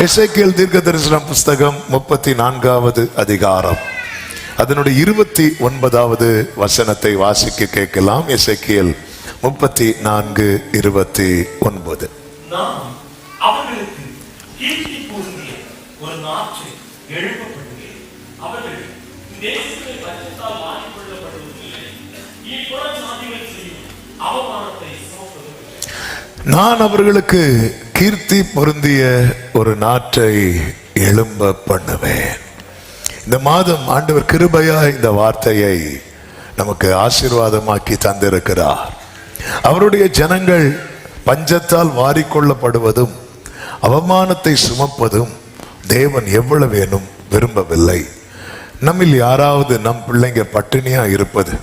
எசேக்கியேல் தீர்க்கதரிசன புஸ்தகம் 34வது அதிகாரம் அதனுடைய 29வது வசனத்தை வாசிக்க கேட்கலாம். எசேக்கியேல் 34:29. நாம் அவர்களுக்கு கீர்த்தி பொருந்திய ஒரு நாற்றை எழுப்பப்படுகிறேன். அவர்கள் தேசத்தை பஞ்சத்தால் மாற்றிக்கொள்ளப்படுவதில்லை. இப்புற சாதிகள் செய்யும் அவமானத்தை சுமப்பதில்லை. நான் அவர்களுக்கு கீர்த்தி பொருந்திய ஒரு நாற்றை எழும்ப பண்ணுவேன். இந்த மாதம் ஆண்டவர் கிருபையா இந்த வார்த்தையை நமக்கு ஆசீர்வாதமாக்கி தந்திருக்கிறார். அவருடைய ஜனங்கள் பஞ்சத்தால் வாரிக்கொள்ளப்படுவதும் அவமானத்தை சுமப்பதும் தேவன் எவ்வளவேனும் விரும்பவில்லை. நம்மில் யாராவது நம் பிள்ளைங்க பட்டினியா இருப்பது,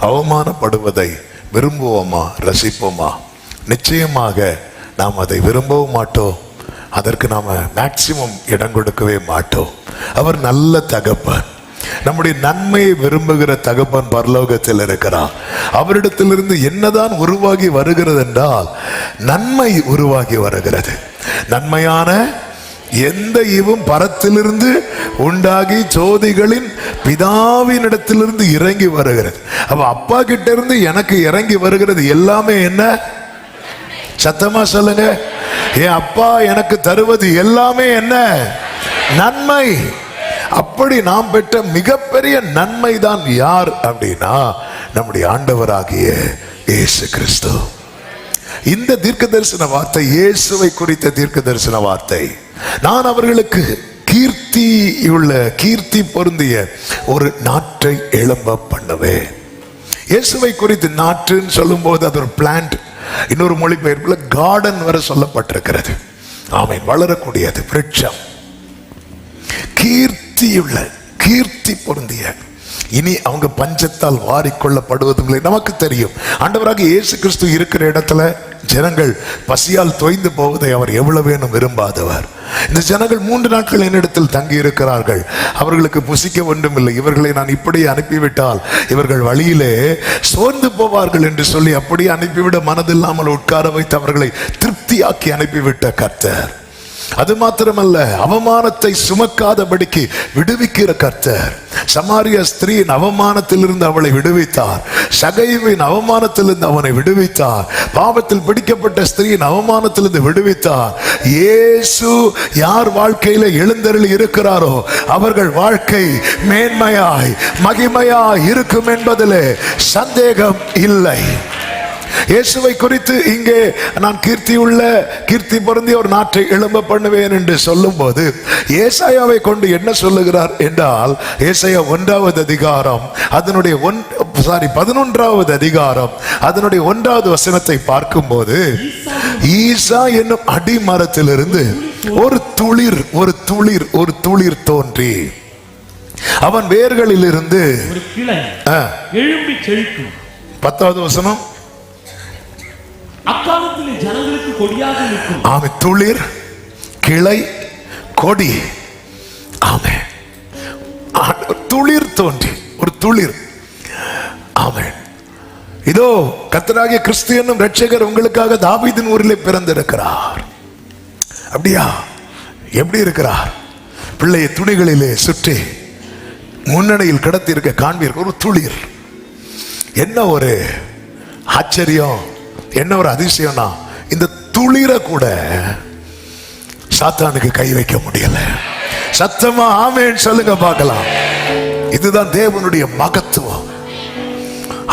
அவமானப்படுவதை விரும்புவோமா, ரசிப்போமா? நிச்சயமாக நாம் அதை விரும்பவும் மாட்டோம். அதற்கு நாம மேக்சிமம் இடம் கொடுக்கவே மாட்டோம். அவர் நல்ல தகப்பன், நம்முடைய நன்மையை விரும்புகிற தகப்பன் பரலோகத்தில் இருக்கிறார். அவரிடத்திலிருந்து என்னதான் உருவாகி வருகிறது என்றால் நன்மை உருவாகி வருகிறது. நன்மையான எந்த ஈவும் பரத்திலிருந்து உண்டாகி ஜோதிகளின் பிதாவினிடத்திலிருந்து இறங்கி வருகிறது. அப்ப அப்பா கிட்ட இருந்து எனக்கு இறங்கி வருகிறது எல்லாமே என்ன? சத்தமா சொல்லுங்க. என் அப்பா எனக்கு தருவது எல்லாமே என்ன? நன்மை. அப்படி நாம் பெற்ற மிகப்பெரிய நன்மை தான் யார் அப்படின்னா நம்முடைய ஆண்டவராகிய இயேசு கிறிஸ்து. இந்த தீர்க்க தரிசன வார்த்தை இயேசுவை குறித்த தீர்க்க தரிசன வார்த்தை. நான் அவர்களுக்கு கீர்த்தி பொருந்திய ஒரு நாற்றை எழும்ப பண்ணுவேன். இயேசுவை குறித்து நாற்றுன்னு சொல்லும் போது அது ஒரு பிளான்ட். இன்னொரு மொழிபெயர்ப்புல கார்டன் வரை சொல்லப்பட்டிருக்கிறது. ஆமென். வளரக்கூடியது விருட்சம். கீர்த்தி பொருந்திய. இனி அவங்க பஞ்சத்தால் வாரிக்கொள்ளப்படுவதில்லை. நமக்கு தெரியும் ஆண்டவராக இயேசு கிறிஸ்து இருக்கிற இடத்துல ஜனங்கள் பசியால் தோய்ந்து போவதை அவர் எவ்வளவு வேணும் விரும்பாதவர். இந்த ஜனங்கள் 3 நாட்கள் என்னிடத்தில் தங்கி இருக்கிறார்கள், அவர்களுக்கு புசிக்க ஒன்றுமில்லை, இவர்களை நான் இப்படியே அனுப்பிவிட்டால் இவர்கள் வழியிலே சோர்ந்து போவார்கள் என்று சொல்லி அப்படியே அனுப்பிவிட மனதில்லாமல் உட்கார வைத்து அவர்களை திருப்தியாக்கி அனுப்பிவிட்ட கர்த்தர். அது மாத்திரமல்ல, அவமானத்தை சுமக்காதபடிக்கு விடுவிக்கிற கர்த்தர். சமாரிய ஸ்திரீயின் அவமானத்திலிருந்து அவளை விடுவித்தார். சகைவின் அவமானத்திலிருந்து அவனை விடுவித்தார். பாவத்தில் பிடிக்கப்பட்ட ஸ்திரீயின் அவமானத்திலிருந்து விடுவித்தார். இயேசு யார் வாழ்க்கையில எழுந்தருளி இருக்கிறாரோ அவர்கள் வாழ்க்கை மேன்மையாய் மகிமையாய் இருக்கும் என்பதிலே சந்தேகம் இல்லை. இயேசுவை குறித்து இங்கே நான் கீர்த்தி பொருந்திய ஒரு நாற்றை எழும்ப பண்ணுவேன் என்று சொல்லும் போது ஏசாயாவை கொண்டு என்ன சொல்லுகிறார் என்றால், ஏசாயா 1வது அதிகாரம் அதனுடைய 11வது அதிகாரம் அதனுடைய 1வது வசனத்தை பார்க்கும் போது, ஈசா என்னும் அடிமரத்திலிருந்து ஒரு துளிர் தோன்றி அவன் வேர்களில் இருந்து ஒரு கிளை எழும்பி செழிக்கும். 10வது வசனம், அக்காலத்திலே ஜனங்களுக்கு கொடியாக நிற்கும். ஆமென். துளிர், கிளை, கொடி. ஆமென். துளிர் தோன்றி ஒரு துளிர். ஆமென். இதோ கர்த்தராகிய கிறிஸ்து என்னும் இரட்சகர் உங்களுக்காக தாவீதின் ஊரிலே பிறந்திருக்கிறார். அப்படியா? எப்படி இருக்கிறார்? பிள்ளையை துணிகளிலே சுற்றி முன்னணியில் கிடத்தி இருக்க காண்பீர்கள். ஒரு துளிர். என்ன ஒரு ஆச்சரியம், என்ன ஒரு அதிசயம்னா இந்த துளிரை கூட சாத்தானுக்கு கை வைக்க முடியல. சத்தமா ஆமென் சொல்லுங்க பார்க்கலாம். இதுதான் தேவனுடைய மகத்துவம்.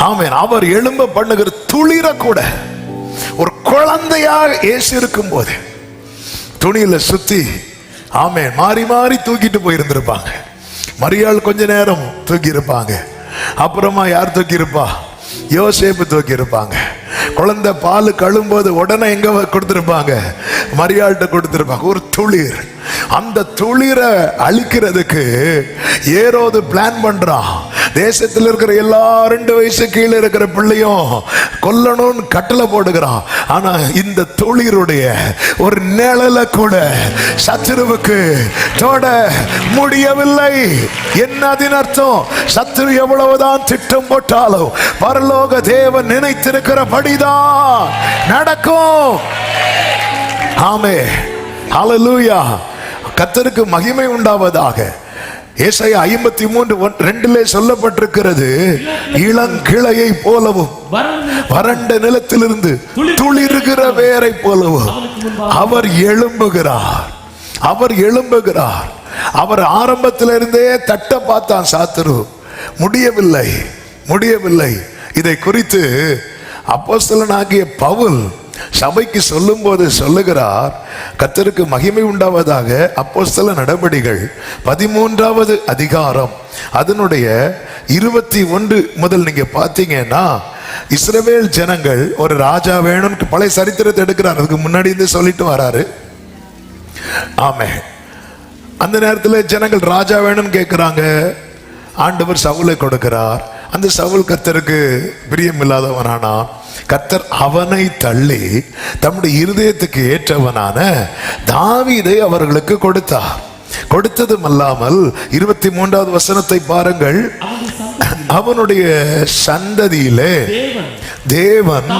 ஆமென். அவர் எழும்ப பண்ணுகிற துளிரை கூட ஒரு குழந்தையாக இயேசு இருக்கும் போது துணியில சுத்தி ஆமென் மாறி மாறி தூக்கிட்டு போயிருந்திருப்பாங்க. மரியாள் கொஞ்ச நேரம் தூக்கி இருப்பாங்க. அப்புறமா யார் தூக்கி இருப்பா? யோசேப்பு தூக்கி இருப்பாங்க. குழந்தை பால் கழும்போது உடனே எங்க கொடுத்திருப்பாங்க? மரியாள்கிட்ட கொடுத்திருப்பாங்க. ஒரு துளிர். அந்த துளிரை அழிக்கிறதுக்கு ஏரோது பிளான் பண்றான். தேசத்தில் இருக்கிற எல்லா 2 வயசு கீழே இருக்கிற பிள்ளையும் கொல்லணும்னு கட்டளை போடுகிறான். ஆனா இந்த துளிருடைய ஒரு நிழல கூட சத்துருவுக்கு தொட முடியவில்லை. என்ன அதன் அர்த்தம்? சத்துரு எவ்வளவுதான் திட்டம் போட்டாலும் பரலோக தேவன் நினைத்திருக்கிறபடிதான் நடக்கும். ஆமென். ஹல்லேலூயா. கர்த்தருக்கு மகிமை உண்டாவதாக. ஏசாயா 53:2 சொல்லப்பட்டிருக்கிறது, இளங்கிளையை போலவும் வறண்ட நிலத்திலிருந்து துளிர்கிற வேரை போலவும் அவர் எழும்புகிறார். அவர் எழும்புகிறார். அவர் ஆரம்பத்திலிருந்தே தட்ட பார்த்தான் சாத்துரு, முடியவில்லை. இதை குறித்து அப்போஸ்தலனாகிய பவுல் சபைக்கு சொல்லும் போது சொல்லுகிறார், கர்த்தருக்கு மகிமை உண்டாவதாக. அப்போஸ்தல நடபடிகள் 13வது அதிகாரம் அதனுடைய 21 முதல் நீங்க பாத்தீங்கன்னா, இஸ்ரவேல் ஜனங்கள் ஒரு ராஜா வேணும்னு பழைய சரித்திரத்தை எடுக்கிறார். அதுக்கு முன்னாடி இருந்து சொல்லிட்டு வராரு. ஆமென். அந்த நேரத்தில் ஜனங்கள் ராஜா வேணும்னு கேட்கிறாங்க. ஆண்டவர் சவுலை கொடுக்கிறார். அந்த சவுல் கர்த்தருக்கு பிரியமில்லாதவனானான். கர்த்தர் அவனை தள்ளி தம்முடைய இருதயத்துக்கு ஏற்றவனான தாவீதை அவர்களுக்கு கொடுத்தார். கொடுத்ததும் அல்லாமல் 23வது வசனத்தை பாருங்கள், அவனுடைய சந்ததியிலே தேவன்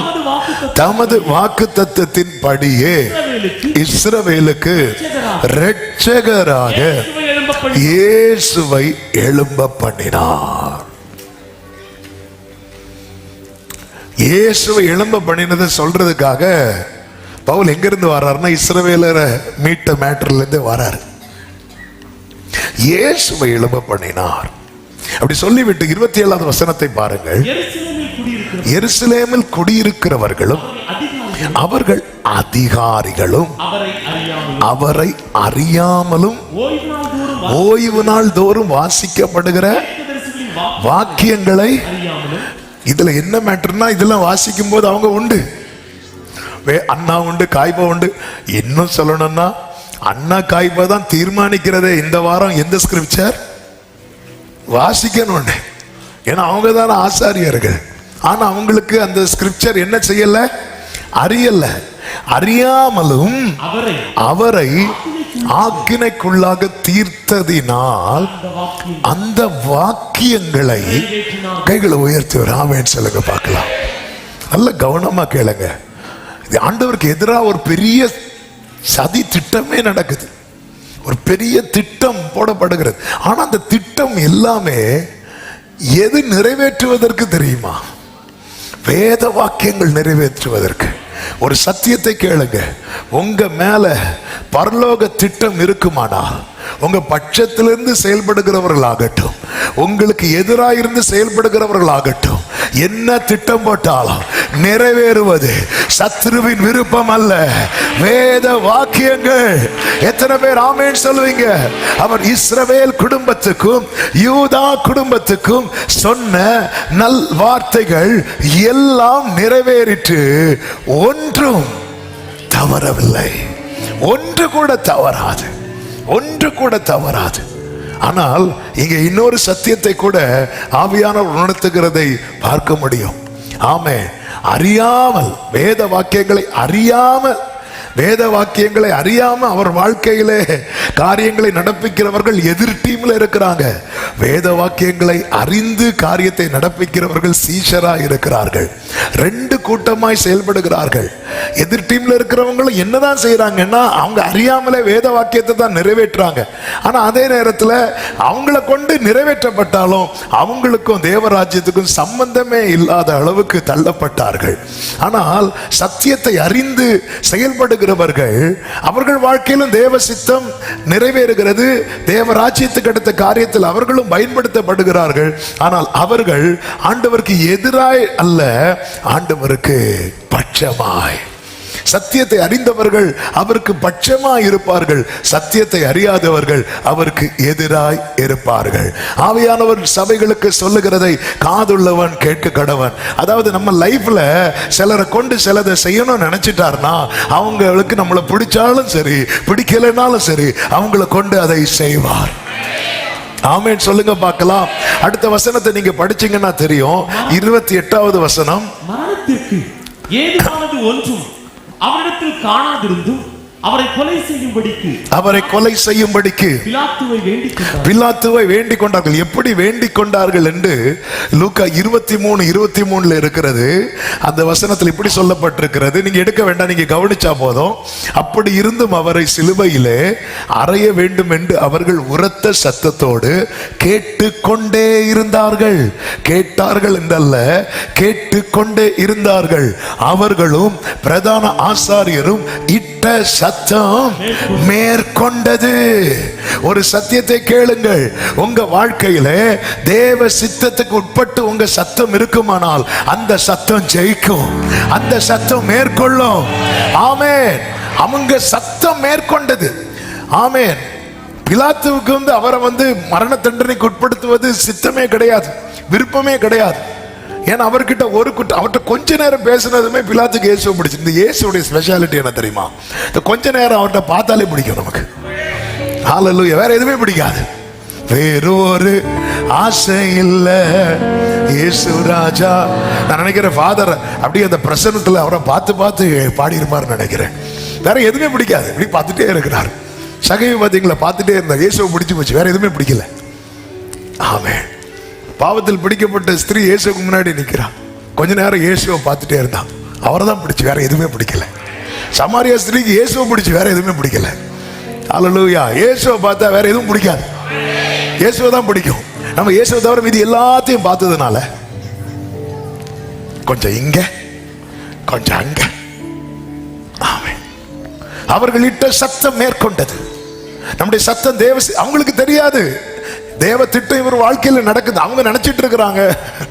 தமது வாக்குத்தத்தத்தின் படியே இஸ்ரவேலுக்கு இரட்சகராக இயேசுவை எழும்ப பண்ணினார். இயேசுவை எழும்ப பண்ணினதை சொல்றதுக்காக பவுல் எங்கிருந்து வர்றாருன்னா, இஸ்ரவேலரை மீட்ட மேட்டர்ல இருந்து வர்றாரு. இயேசுவை எழும்ப பண்ணினார் அப்படி சொல்லிவிட்டு 27வது வசனத்தை பாருங்கள். எருசலேமில் குடியிருக்கிறவர்களும் அவர்கள் அதிகாரிகளும் அவரை அறியாமலும் ஓய்வு நாள் தோறும் வாசிக்கப்படுகிற வாக்கியங்களை, இதுல என்ன மேட்டர்னா, இதெல்லாம் வாசிக்கும் போது அவங்க உண்டு, அண்ணா உண்டு, காய்பா உண்டு. இன்னும் சொல்லணும்னா அண்ணா காய்பா தான் தீர்மானிக்கிறதே இந்த வாரம் எந்த ஸ்கிரிப்சர் வாசிக்கணும். ஏன்னா அவங்க தானே ஆசாரியர்கள். ஆனா அவங்களுக்கு அந்த ஸ்கிரிப்சர் என்ன செய்யல, அறியாமலும் அவரை ஆக்கினைக்குள்ளாக தீர்த்ததினால் அந்த வாக்கியங்களை, கைகளை உயர்த்தி ஒரு ஆமென் சொல்லுங்க பார்க்கலாம். நல்ல கவனமா கேளுங்க. இது ஆண்டவருக்கு எதிராக ஒரு பெரிய சதி திட்டமே நடக்குது. ஒரு பெரிய திட்டம் போடப்படுகிறது. ஆனா அந்த திட்டம் எல்லாமே எது நிறைவேற்றுவதற்கு தெரியுமா? வேத வாக்கியங்கள் நிறைவேற்றுவதற்கு. ஒரு சத்தியத்தை கேளுங்க, உங்க மேல பரலோக திட்டம் இருக்குமானால், உங்க பட்சத்திலிருந்து செயல்படுகிறவர்கள் ஆகட்டும், உங்களுக்கு எதிராக இருந்து செயல்படுகிறவர்கள் ஆகட்டும், என்ன திட்டம் போட்டாலும் நிறைவேறுவது சத்ருவின் விருப்பம் அல்ல, வேத வாக்கியங்கள். எத்தனை பேர் ஆமென் சொல்லுவீங்க? அவர் இஸ்ரவேல் குடும்பத்துக்கும் யூதா குடும்பத்துக்கும் சொன்ன நல் வார்த்தைகள் எல்லாம் நிறைவேறிற்று. ஒன்றும் தவறவில்லை. ஒன்று கூட தவறாது. ஆனால் இங்க இன்னொரு சத்தியத்தை கூட ஆவியானவர் உணர்த்துகிறதை பார்க்க முடியும். ஆமென். அறியாமல், வேத வாக்கியங்களை அறியாம அவர் வாழ்க்கையிலே காரியங்களை நடப்பிக்கிறவர்கள் எதிர் டீம்ல இருக்கிறாங்க. வேத வாக்கியங்களை அறிந்து காரியத்தை நடப்பிக்கிறவர்கள் சீஷரா இருக்கிறார்கள். ரெண்டு கூட்டமாய் செயல்படுகிறார்கள். எதிர் டீம்ல இருக்கிறவங்களும் என்னதான் செய்யறாங்கன்னா, அவங்க அறியாமலே வேத வாக்கியத்தை தான் நிறைவேற்றுறாங்க. ஆனா அதே நேரத்தில் அவங்கள கொண்டு நிறைவேற்றப்பட்டாலும் அவங்களுக்கும் தேவராஜ்யத்துக்கும் சம்பந்தமே இல்லாத அளவுக்கு தள்ளப்பட்டார்கள். ஆனால் சத்தியத்தை அறிந்து செயல்படுகிறவர்கள் அவர்கள் வாழ்க்கையிலும் தேவ சித்தம் நிறைவேறுகிறது. தேவராஜ்யத்துக்கு அடுத்த காரியத்தில் அவர்களும் பயன்படுத்தப்படுகிறார்கள். ஆனால் அவர்கள் ஆண்டவருக்கு எதிராய் அல்ல, ஆண்டவருக்கு பட்சமாய். சத்தியத்தை அறிந்தவர்கள் அவருக்கு பட்சமாய் இருப்பார்கள், சத்தியத்தை அறியாதவர்கள் அவருக்கு எதிராய் இருப்பார்கள். ஆவியானவர் சபைகளுக்கு சொல்லுகிறதை காதுள்ளவன் கேட்க கடவன். அதாவது நம்ம லைஃப்ல சிலரை கொண்டு சிலதை செய்யணும்னு நினைச்சிட்டார்னா, அவங்களுக்கு நம்மளை பிடிச்சாலும் சரி பிடிக்கலைனாலும் சரி அவங்களை கொண்டு அதை செய்வார். ஆமென் சொல்லுங்க பார்க்கலாம். அடுத்த வசனத்தை நீங்க படிச்சீங்கன்னா தெரியும். 28வது வசனம். மரணத்திற்கு ஏதுவானது ஒன்றும் அவரிடத்தில் காணாதிருந்தும் அவரை கொலை செய்யும்படிக்கு பிலாத்துவை வேண்டிக் கொண்டார்கள். எப்படி வேண்டிக் கொண்டார்கள் என்று லூக்கா 23:23 இருக்கிறது. அந்த வசனத்தில் இப்படி சொல்லப்பட்டிருக்கிறது. நீங்க எடுக்க வேண்டாம், நீங்க கவனிச்சா போதும். அப்படி இருந்தும் அவரை சிலுவையிலே அறைய வேண்டும் என்று அவர்கள் உரத்த சத்தத்தோடு கேட்டுக்கொண்டே இருந்தார்கள். கேட்டார்கள் என்றல்ல, கேட்டுக்கொண்டே இருந்தார்கள். அவர்களும் பிரதான ஆசாரியரும் இட்ட சத்தம் மேற்கொண்டது. ஒரு சத்தியத்தை கேளுங்கள். உங்க வாழ்க்கையில தேவ சித்தத்துக்கு உட்பட்டு உங்க சத்தம் இருக்குமானால் அந்த சத்தம் ஜெயிக்கும், அந்த சத்தம் மேற்கொள்ளும். ஆமென். அவங்க சத்தம் மேற்கொண்டது. ஆமென். பிலாத்துவுக்கு அவரை மரண தண்டனைக்கு உட்படுத்துவது சித்தமே கிடையாது, விருப்பமே கிடையாது. ஏன்னா அவர்கிட்ட அவர்கிட்ட கொஞ்ச நேரம் பேசுனதுமே பிலாத்துக்கு இயேசுவை பிடிச்சு. இந்த இயேசுடைய ஸ்பெஷாலிட்டி என்ன தெரியுமா? இந்த கொஞ்ச நேரம் அவர்கிட்ட பார்த்தாலே பிடிக்கும் நமக்கு. ஹல்லேலூயா. வேற எதுவுமே பிடிக்காது. வேறொரு ஆசை இல்ல இயேசு ராஜா. நான் நினைக்கிறேன் ஃபாதர் அப்படியே அந்த பிரசன்னத்துல அவரை பார்த்து பார்த்து பாடி இருப்பாருன்னு நினைக்கிறேன். வேற எதுவுமே பிடிக்காது, இப்படி பார்த்துட்டே இருக்கிறார். சகைவு பார்த்தீங்களா, பார்த்துட்டே இருந்தார். இயேசுவை பிடிச்சு போச்சு, வேற எதுவுமே பிடிக்கல. ஆமென். பாவத்தில் பிடிக்கப்பட்ட ஸ்திரீ இயேசுக்கு முன்னாடி நிற்கிறான். கொஞ்ச நேரம் இயேசுவை பார்த்துட்டே இருந்தான். அவரை தான் பிடிச்சு, வேற எதுவுமே பிடிக்கல. சமாரியா ஸ்திரீக்கு இயேசுவை பிடிச்சு, வேற எதுவுமே பிடிக்கல. ஹல்லேலூயா. இயேசுவை பார்த்தா வேற எதுவும் பிடிக்காது, இயேசுவை தான் பிடிக்கும். நம்ம இயேசுவை தவிர மீதி எல்லாத்தையும் பார்த்ததுனால கொஞ்சம் இங்க கொஞ்சம் அங்க. ஆமென். அவர்கள் இட்ட சத்தம் மேற்கொண்டது. நம்முடைய சத்தம் அவங்களுக்கு தெரியாது தேவ திட்டம் இவர் வாழ்க்கையில் நடக்குது. அவங்க நினைச்சிட்டு இருக்கிறாங்க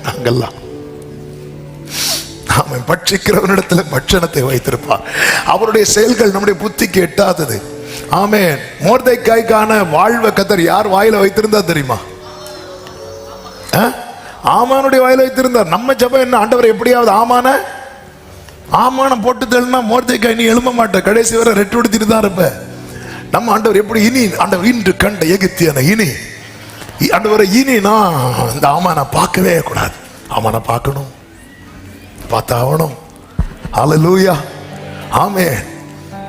நாங்கெல்லாம். அவன் பட்சிக்கிறவனிடத்துல பட்சணத்தை வைத்திருப்பார். அவருடைய செயல்கள் நம்முடைய புத்திக்கு எட்டாதது. ஆமென். மொர்தெக்காய்க்கான வாழ்வை கர்த்தர் யார் வாயில வைத்திருந்தா தெரியுமா? ஆமானுடைய வாயில வைத்திருந்தார். நம்ம ஜெபம் என்ன? ஆண்டவர் எப்படியாவது ஆமான போட்டு தள்ளினா மொர்தெக்காய் நீ எழும்ப மாட்ட, கடைசி வரை ரெட்டு உடுத்திட்டு தான் இருப்ப. நம்ம ஆண்டவர் எப்படி ஆண்டவர் இன்று கண்ட எகிப்தியனை ஆண்டவரை நான் இந்த ஆமானை பார்க்கவே கூடாது. ஆமானை பார்க்கணும், பார்த்தாகணும். ஹல்லேலூயா. ஆமென்.